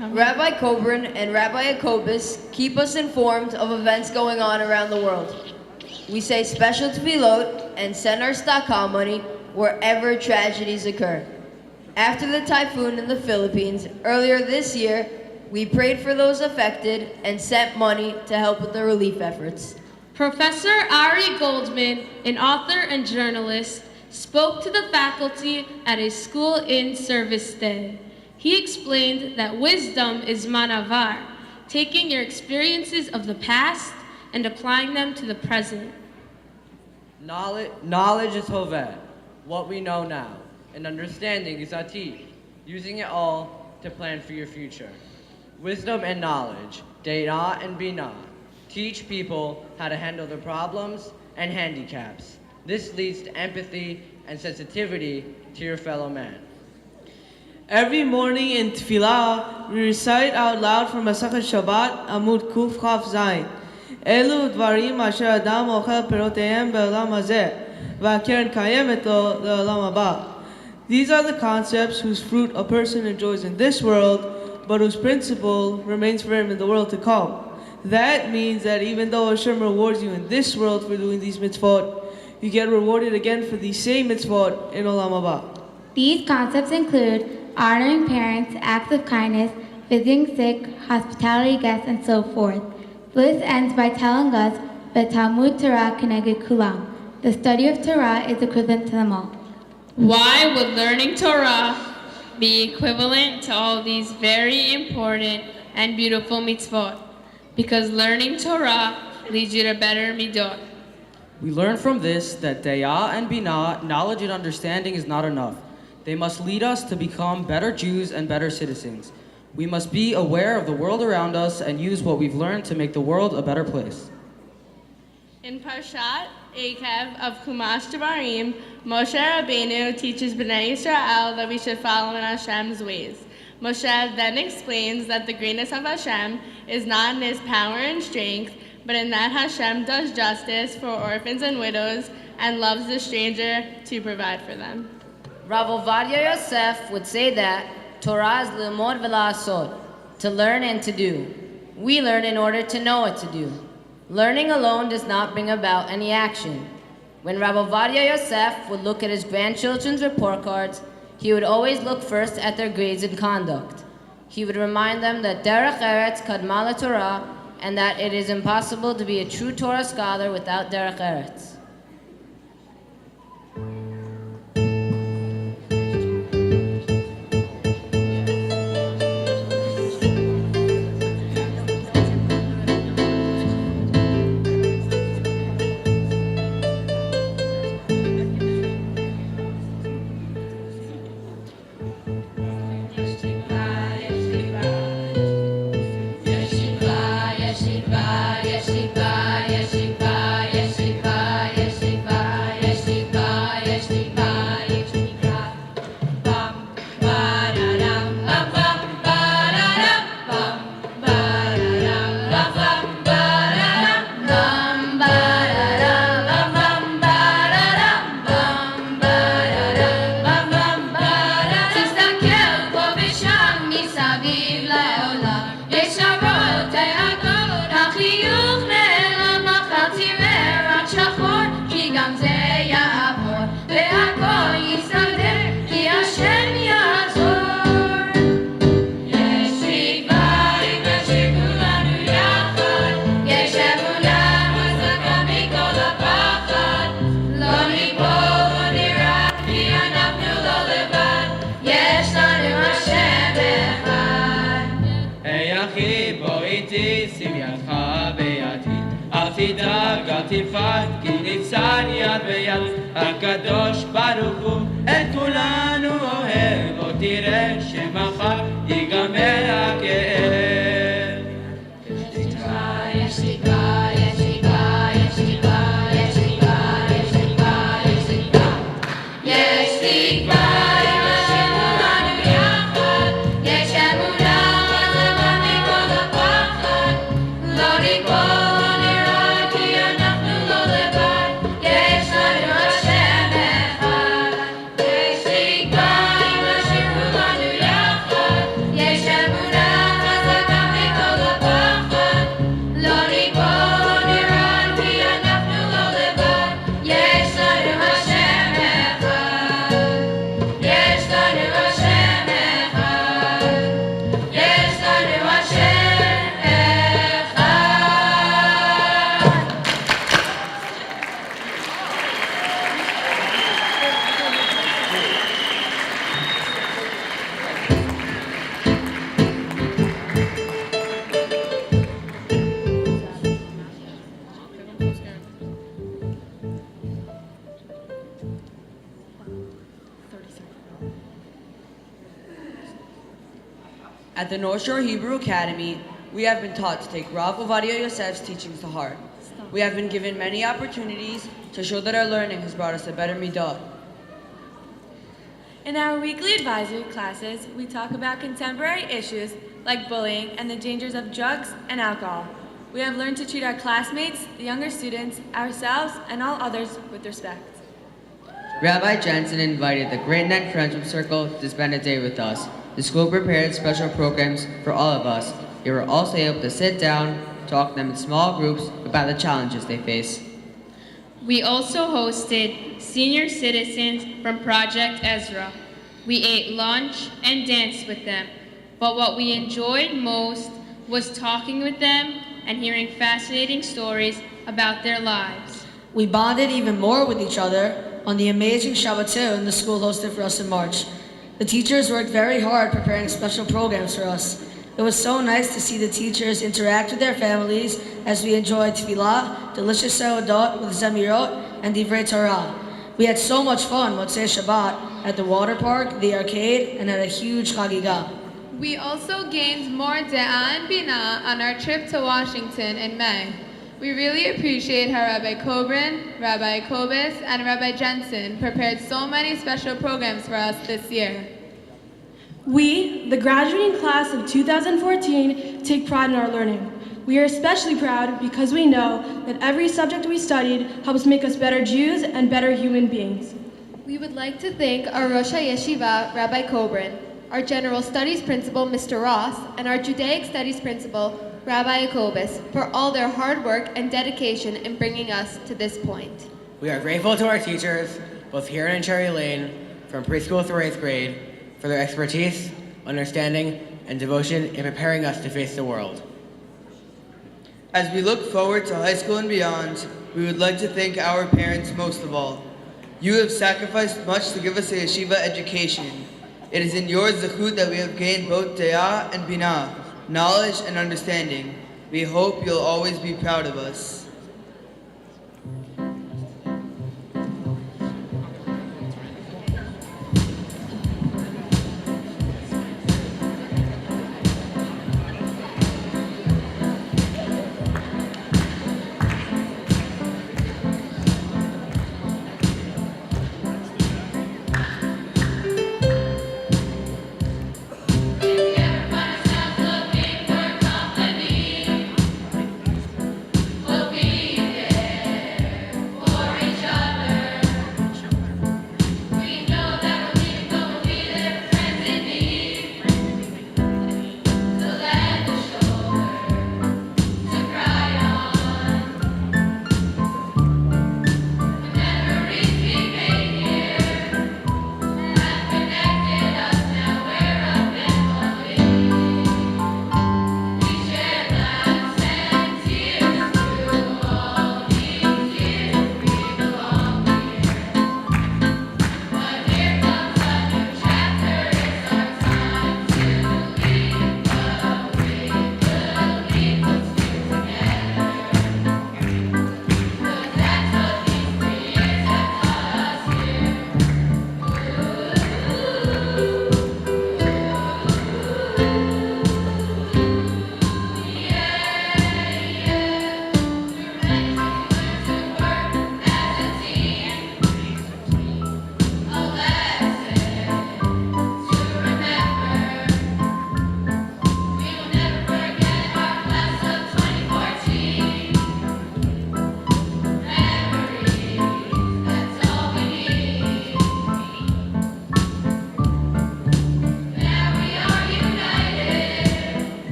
Rabbi Coburn and Rabbi Jacobus keep us informed of events going on around the world. We say special tefillot and send our tzedakah money wherever tragedies occur. After the typhoon in the Philippines earlier this year, we prayed for those affected and sent money to help with the relief efforts. Professor Ari Goldman, an author and journalist, spoke to the faculty at a school in service day. He explained that wisdom is manavar, taking your experiences of the past and applying them to the present. Knowledge is hoveh, what we know now, and understanding is atid, using it all to plan for your future. Wisdom and knowledge, de'ah and binah, teach people how to handle their problems and handicaps. This leads to empathy and sensitivity to your fellow man. Every morning in Tefillah, we recite out loud from Masechet Shabbat, Amud Kuf Chaf Zayin. Elu dvarim asher adam ochel perotehem be'olam hazeh, va'keren kayemet lo le'olam haba. These are the concepts whose fruit a person enjoys in this world, but whose principle remains for him in the world to come. That means that even though Hashem rewards you in this world for doing these mitzvot, you get rewarded again for these same mitzvot in olam haba. These concepts include honoring parents, acts of kindness, visiting sick, hospitality guests, and so forth. Bliss ends by telling us that Talmud Torah keneged kulam. The study of Torah is equivalent to them all. Why would learning Torah be equivalent to all these very important and beautiful mitzvot? Because learning Torah leads you to better midot. We learn from this that de'ah and binah, knowledge and understanding, is not enough. They must lead us to become better Jews and better citizens. We must be aware of the world around us and use what we've learned to make the world a better place. In Parshat Ekev of Chumash Devarim, Moshe Rabbeinu teaches Bnei Yisrael that we should follow in Hashem's ways. Moshe then explains that the greatness of Hashem is not in his power and strength, but in that Hashem does justice for orphans and widows and loves the stranger to provide for them. Rav Ovadia Yosef would say that Torah is limod v'la'asod, to learn and to do. We learn in order to know what to do. Learning alone does not bring about any action. When Rav Ovadia Yosef would look at his grandchildren's report cards, he would always look first at their grades and conduct. He would remind them that derech eretz kadma leTorah, and that it is impossible to be a true Torah scholar without derech eretz. תפעל כי ניצן יד ביד הקדוש ברוך הוא את כולנו אוהב או תראה שמחר ייגמר הכאב יש תקווה, יש תקווה, יש תקווה, יש תקווה, יש תקווה, יש תקווה, יש תקווה, יש תקווה יש אמונה At the North Shore Hebrew Academy, we have been taught to take Rav Ovadia Yosef's teachings to heart. We have been given many opportunities to show that our learning has brought us a better midah. In our weekly advisory classes, we talk about contemporary issues like bullying and the dangers of drugs and alcohol. We have learned to treat our classmates, the younger students, ourselves, and all others with respect. Rabbi Jensen invited the Great Neck Friendship Circle to spend a day with us. The school prepared special programs for all of us. We were also able to sit down, talk to them in small groups about the challenges they face. We also hosted senior citizens from Project Ezra. We ate lunch and danced with them, but what we enjoyed most was talking with them and hearing fascinating stories about their lives. We bonded even more with each other on the amazing Shabbaton the school hosted for us in March. The teachers worked very hard preparing special programs for us. It was so nice to see the teachers interact with their families as we enjoyed tefillah, delicious seudah with zemirot, and divrei Torah. We had so much fun Motzei Shabbat at the water park, the arcade, and at a huge chagiga. We also gained more De'ah and Binah on our trip to Washington in May. We really appreciate how Rabbi Kobrin, Rabbi Kobus, and Rabbi Jensen prepared so many special programs for us this year. We, the graduating class of 2014, take pride in our learning. We are especially proud because we know that every subject we studied helps make us better Jews and better human beings. We would like to thank our Rosh HaYeshiva, Rabbi Kobrin, our General Studies Principal, Mr. Ross, and our Judaic Studies Principal, Rabbi Jacobus, for all their hard work and dedication in bringing us to this point. We are grateful to our teachers, both here and in Cherry Lane, from preschool through 8th grade, for their expertise, understanding, and devotion in preparing us to face the world. As we look forward to high school and beyond, we would like to thank our parents most of all. You have sacrificed much to give us a yeshiva education. It is in your zechut that we have gained both de'ah and binah, knowledge and understanding. We hope you'll always be proud of us. Looking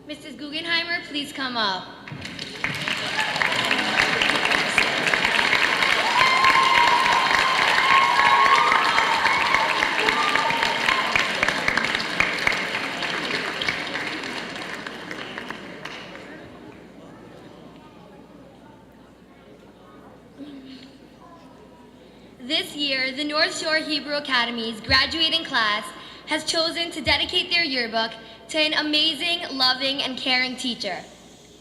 Mrs. Guggenheimer, please come up. This year, the North Shore Hebrew Academy's graduating class has chosen to dedicate their yearbook to an amazing, loving, and caring teacher,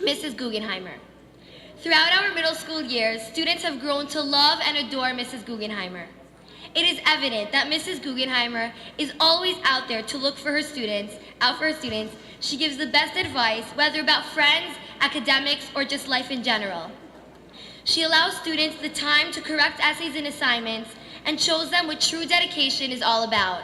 Mrs. Guggenheimer. Throughout our middle school years, students have grown to love and adore Mrs. Guggenheimer. It is evident that Mrs. Guggenheimer is always out there to look for her students, She gives the best advice, whether about friends, academics, or just life in general. She allows students the time to correct essays and assignments and shows them what true dedication is all about.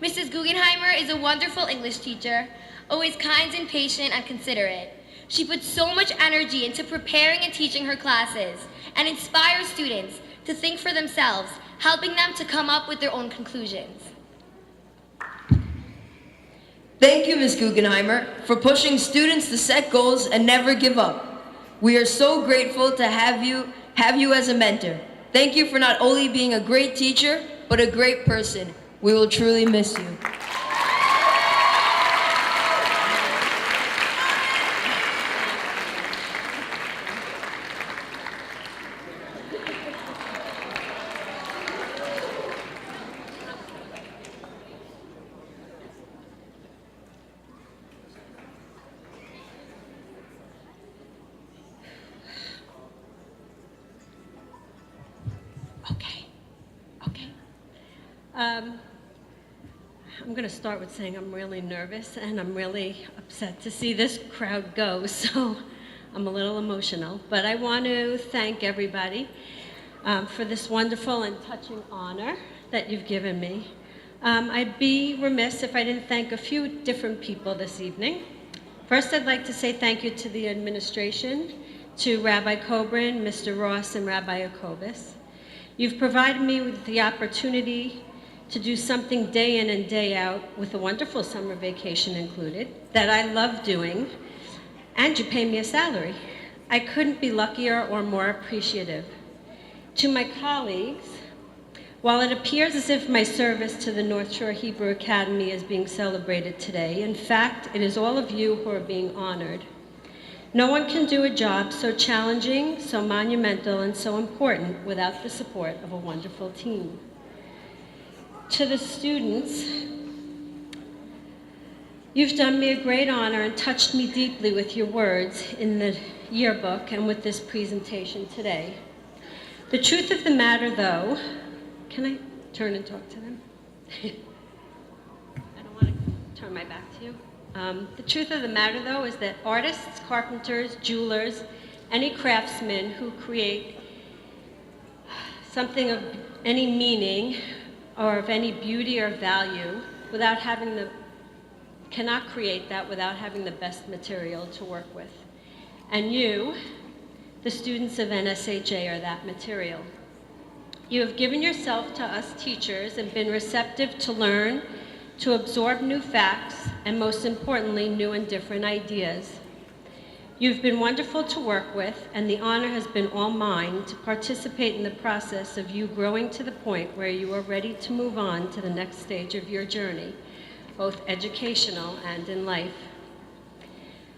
Mrs. Guggenheimer is a wonderful English teacher, always kind and patient and considerate. She puts so much energy into preparing and teaching her classes and inspires students to think for themselves, helping them to come up with their own conclusions. Thank you, Ms. Guggenheimer, for pushing students to set goals and never give up. We are so grateful to have you as a mentor. Thank you for not only being a great teacher, but a great person. We will truly miss you. I'm going to start with saying I'm really nervous and I'm really upset to see this crowd go, so I'm a little emotional. But I want to thank everybody for this wonderful and touching honor that you've given me. I'd be remiss if I didn't thank a few different people this evening. First, I'd like to say thank you to the administration, to Rabbi Kobrin, Mr. Ross, and Rabbi Jacobus. You've provided me with the opportunity to do something day in and day out with a wonderful summer vacation included that I love doing, and you pay me a salary. I couldn't be luckier or more appreciative. To my colleagues, while it appears as if my service to the North Shore Hebrew Academy is being celebrated today, in fact, it is all of you who are being honored. No one can do a job so challenging, so monumental, and so important without the support of a wonderful team. To the students, you've done me a great honor and touched me deeply with your words in the yearbook and with this presentation today. The truth of the matter, though, can I turn and talk to them? I don't want to turn my back to you. The truth of the matter, though, is that artists, carpenters, jewelers, any craftsmen who create something of any meaning or of any beauty or value cannot create that without having the best material to work with. And you, the students of NSHA, are that material. You have given yourself to us teachers and been receptive to learn, to absorb new facts, and most importantly, new and different ideas. You've been wonderful to work with, and the honor has been all mine to participate in the process of you growing to the point where you are ready to move on to the next stage of your journey, both educational and in life.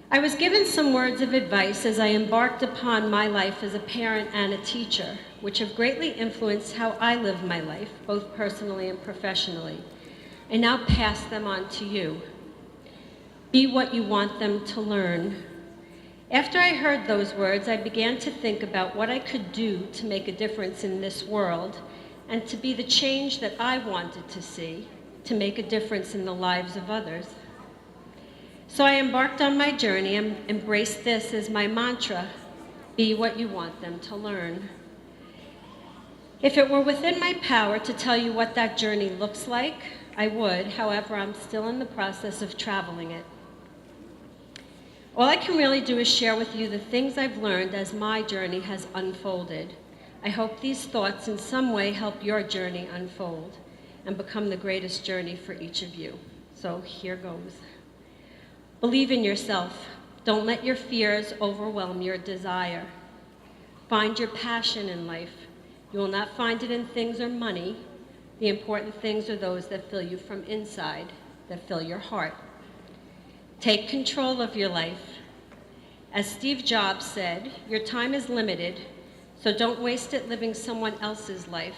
I was given some words of advice as I embarked upon my life as a parent and a teacher, which have greatly influenced how I live my life, both personally and professionally. I now pass them on to you. Be what you want them to learn. After I heard those words, I began to think about what I could do to make a difference in this world and to be the change that I wanted to see, to make a difference in the lives of others. So I embarked on my journey and embraced this as my mantra: be what you want them to learn. If it were within my power to tell you what that journey looks like, I would. However, I'm still in the process of traveling it. All I can really do is share with you the things I've learned as my journey has unfolded. I hope these thoughts in some way help your journey unfold and become the greatest journey for each of you. So here goes. Believe in yourself. Don't let your fears overwhelm your desire. Find your passion in life. You will not find it in things or money. The important things are those that fill you from inside, that fill your heart. Take control of your life. As Steve Jobs said, your time is limited, so don't waste it living someone else's life.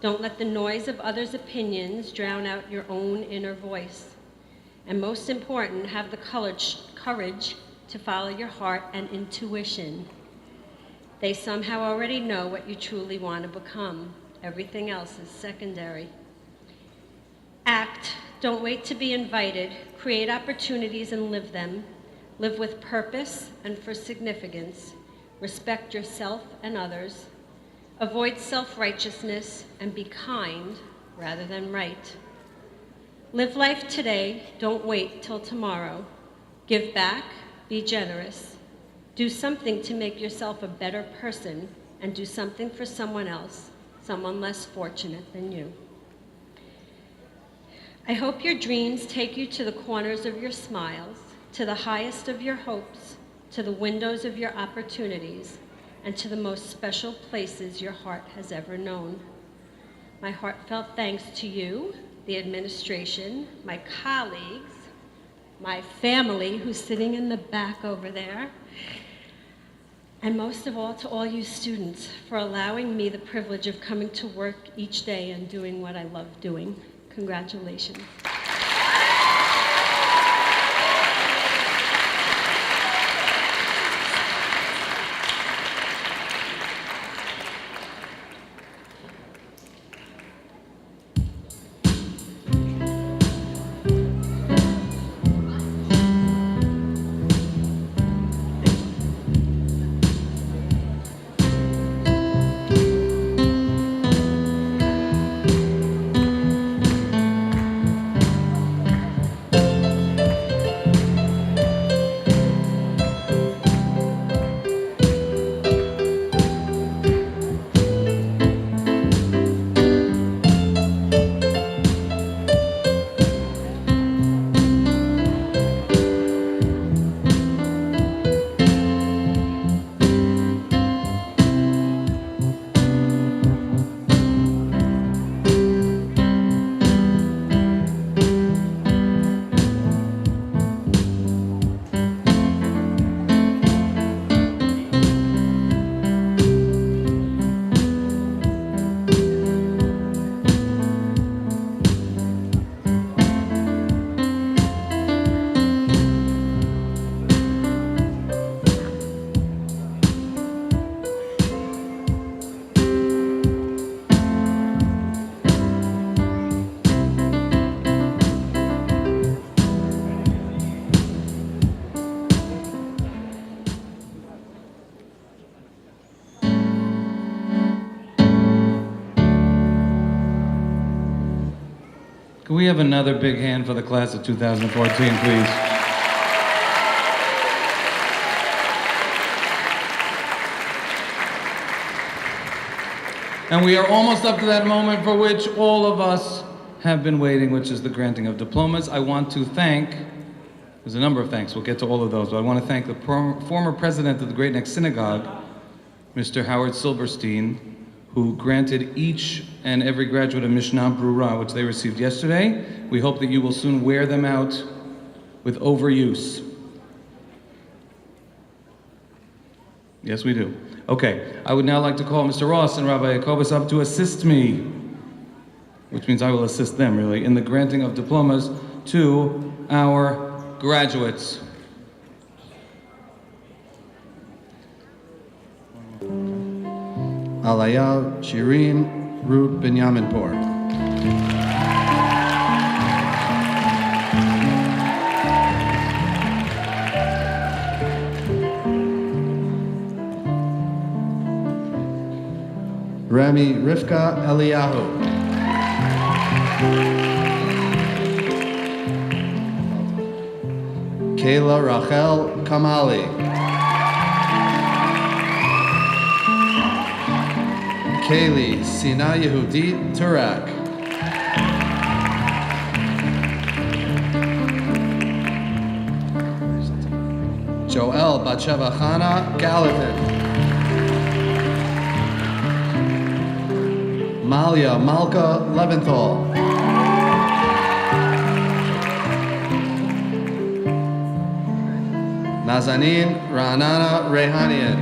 Don't let the noise of others' opinions drown out your own inner voice. And most important, have the courage to follow your heart and intuition. They somehow already know what you truly want to become. Everything else is secondary. Act. Don't wait to be invited. Create opportunities and live them. Live with purpose and for significance. Respect yourself and others. Avoid self-righteousness and be kind rather than right. Live life today. Don't wait till tomorrow. Give back. Be generous. Do something to make yourself a better person and do something for someone else, someone less fortunate than you. I hope your dreams take you to the corners of your smiles, to the highest of your hopes, to the windows of your opportunities, and to the most special places your heart has ever known. My heartfelt thanks to you, the administration, my colleagues, my family who's sitting in the back over there, and most of all to all you students for allowing me the privilege of coming to work each day and doing what I love doing. Congratulations. Can we have another big hand for the class of 2014, please? And we are almost up to that moment for which all of us have been waiting, which is the granting of diplomas. I want to thank, there's a number of thanks, we'll get to all of those, but I want to thank the former president of the Great Neck Synagogue, Mr. Howard Silberstein, who granted each and every graduate a Mishnah Brura, which they received yesterday. We hope that you will soon wear them out with overuse. Yes, we do. Okay, I would now like to call Mr. Ross and Rabbi Jacobus up to assist me, which means I will assist them, really, in the granting of diplomas to our graduates. Alaya Shirin Ruth Binyaminpour. Rami Rivka Eliyahu. Kayla Rachel Kamali. Kaylee Sina Yehudit Turak. Joel Batsheva Chana Gallatin. Malia Malka Leventhal. Nazanin Ra'anana Rehanian.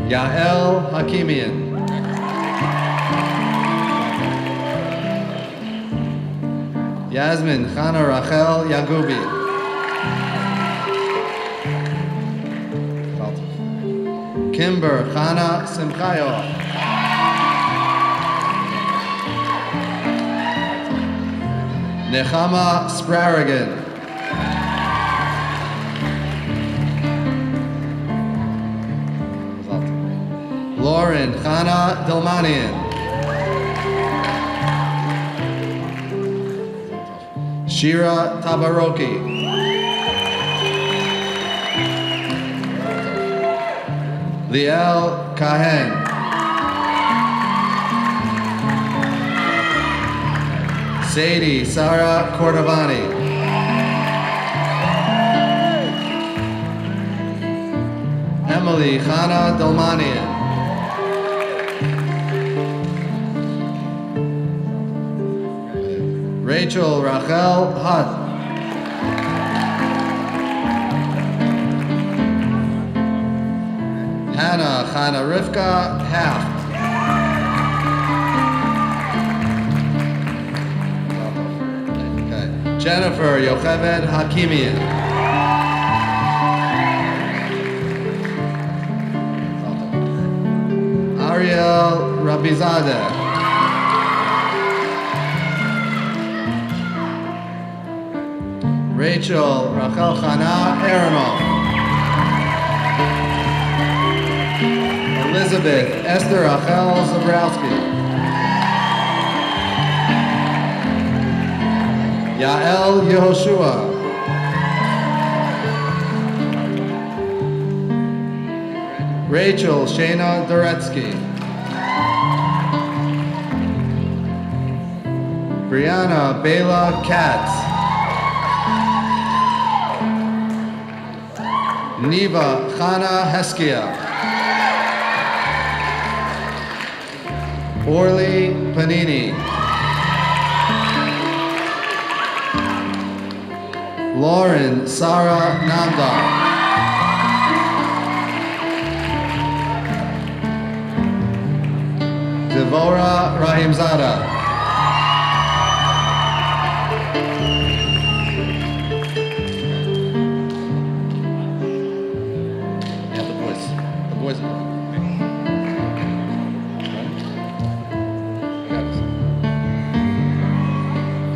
Yael Hakimian. Yasmin Chana Rachel Yagubi. Kimber Chana Simchayo. Nechama Sprarigan. Lauren Chana Delmanian. Shira Tabaroki. Liel Kahen. Sadie Sarah Cordovani. Emily Chana Delmanian. Rachel Rachel Hutt. Hannah Chana Rivka Haft. Okay. Jennifer Yocheved Hakimian. Ariel Rabizadeh. Rachel Rachel Chana Aronoff. Elizabeth Esther Rachel Zabrowski. Yael Yehoshua. Rachel Shana Doretsky. Brianna Bela Katz. Neva Chana Heskia. Orly Panini. Lauren Sarah Namdar. Devora Rahimzada.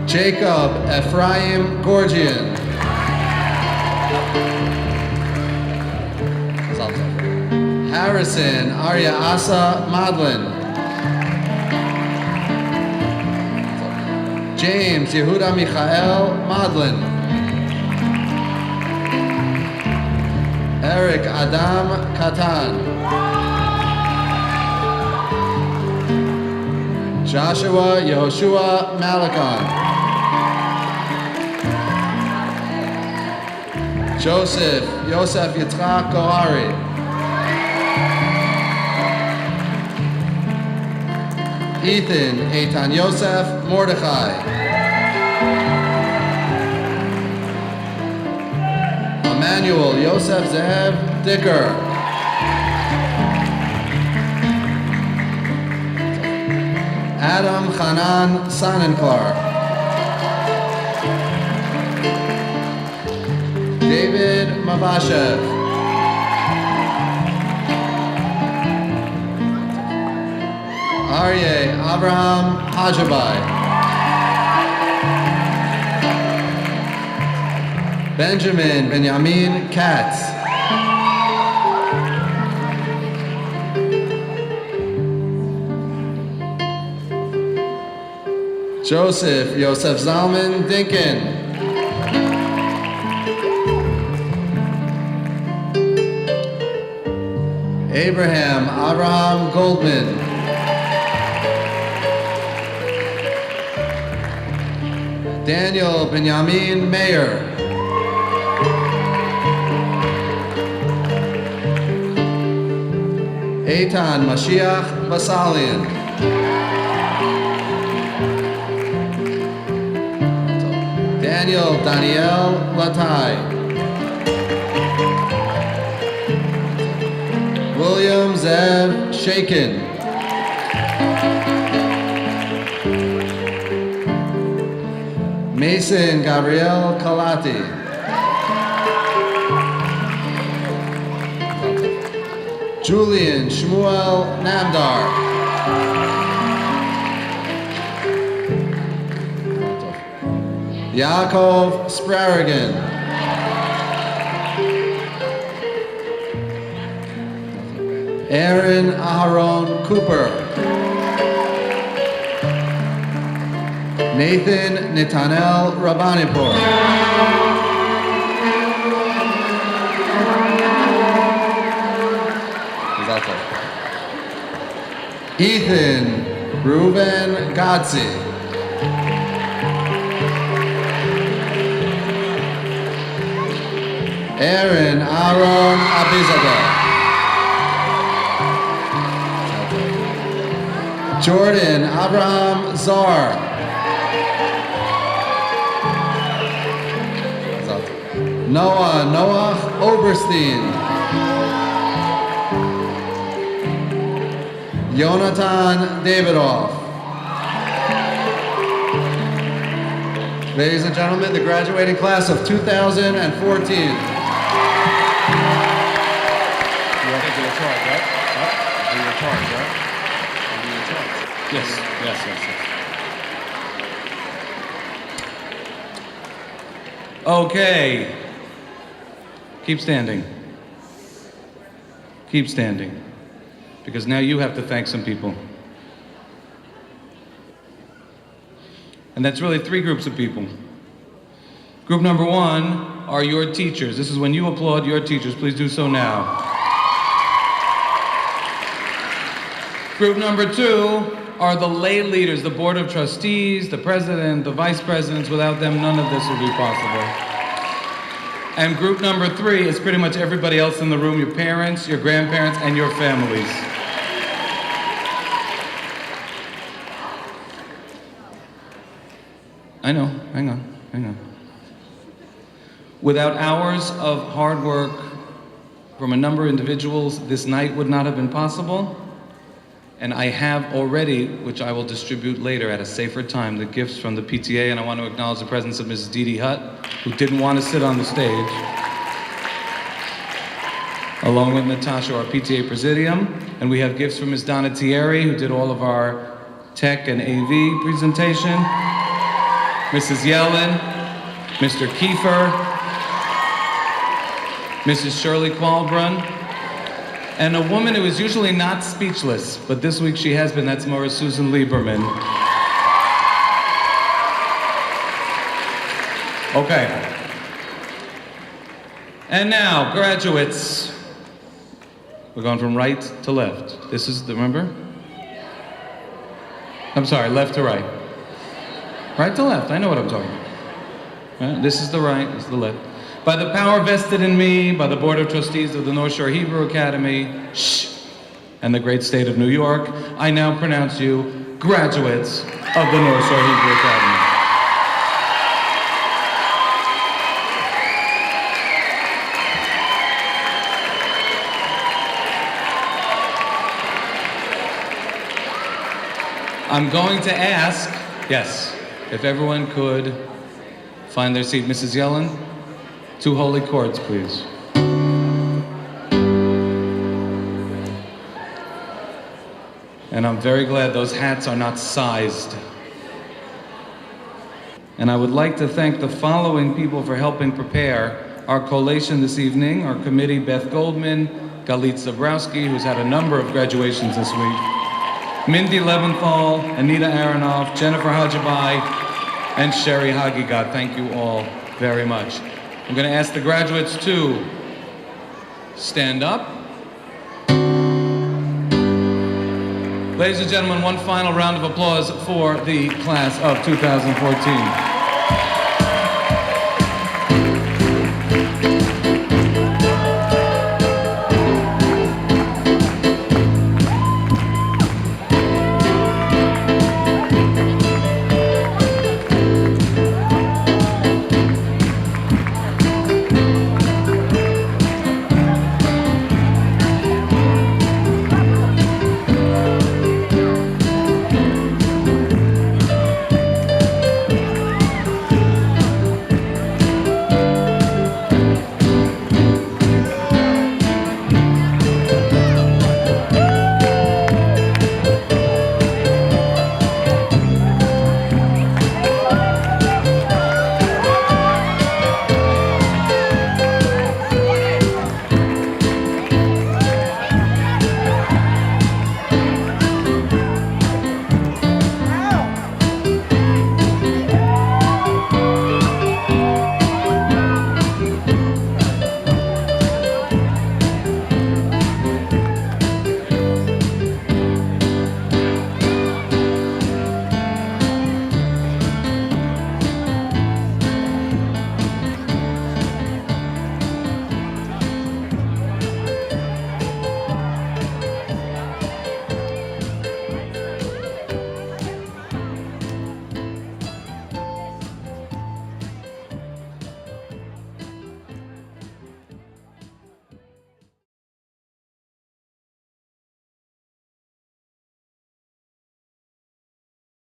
Jacob Ephraim Gorgian. Harrison Arya Asa Madlin. James Yehuda Michael Madlin. Eric Adam Katan. Joshua Yehoshua Malakon. Joseph Yosef Yitzchak Kohari. Ethan Eitan Yosef Mordechai. Emmanuel Yosef Zev Dicker. Adam Hanan Sanenklar. David Mavashev. Aryeh Abraham Hajabai. Benjamin Benjamin Katz. Joseph Yosef Zalman Dinkin. Abraham Abraham Goldman. Daniel Benjamin Mayer. Eitan Mashiach Basalian. Daniel Daniel Latai. William Zev Shakin. Mason Gabriel Kalati. Julian Shmuel Namdar. Yaakov Sprarigan. Aaron Aharon Cooper. Nathan Netanel Rabbanipur. Ethan Reuben Godse. Aaron Aaron Abizadeh. Jordan Abraham Zar. Noah Oberstein. Jonathan Davidoff. Ladies and gentlemen, the graduating class of 2014. Yes. Okay. Keep standing. Keep standing. Because now you have to thank some people. And that's really three groups of people. Group number one are your teachers. This is when you applaud your teachers. Please do so now. Group number two are the lay leaders, the board of trustees, the president, the vice presidents. Without them, none of this would be possible. And group number three is pretty much everybody else in the room, your parents, your grandparents, and your families. I know, hang on. Without hours of hard work from a number of individuals, this night would not have been possible. And I have already, which I will distribute later at a safer time, the gifts from the PTA, and I want to acknowledge the presence of Mrs. Dee Dee Hutt, who didn't want to sit on the stage, along with Natasha, our PTA Presidium. And we have gifts from Ms. Donna Thierry, who did all of our tech and AV presentation, Mrs. Yellen, Mr. Kiefer, Mrs. Shirley Qualbrun, and a woman who is usually not speechless, but this week she has been, that's Maura Susan Lieberman. Okay. And now, graduates. We're going from right to left. This is the, remember? I'm sorry, left to right. Right to left, I know what I'm talking about. Right? This is the right, this is the left. By the power vested in me, by the Board of Trustees of the North Shore Hebrew Academy, and the great state of New York, I now pronounce you graduates of the North Shore Hebrew Academy. I'm going to ask, yes, if everyone could find their seat. Mrs. Yellen, 2 holy chords, please. And I'm very glad those hats are not sized. And I would like to thank the following people for helping prepare our collation this evening. Our committee, Beth Goldman, Galit Zabrowski, who's had a number of graduations this week, Mindy Leventhal, Anita Aronoff, Jennifer Hajabai, and Sherry Hagigat. Thank you all very much. I'm going to ask the graduates to stand up. Ladies and gentlemen, one final round of applause for the class of 2014. Amen.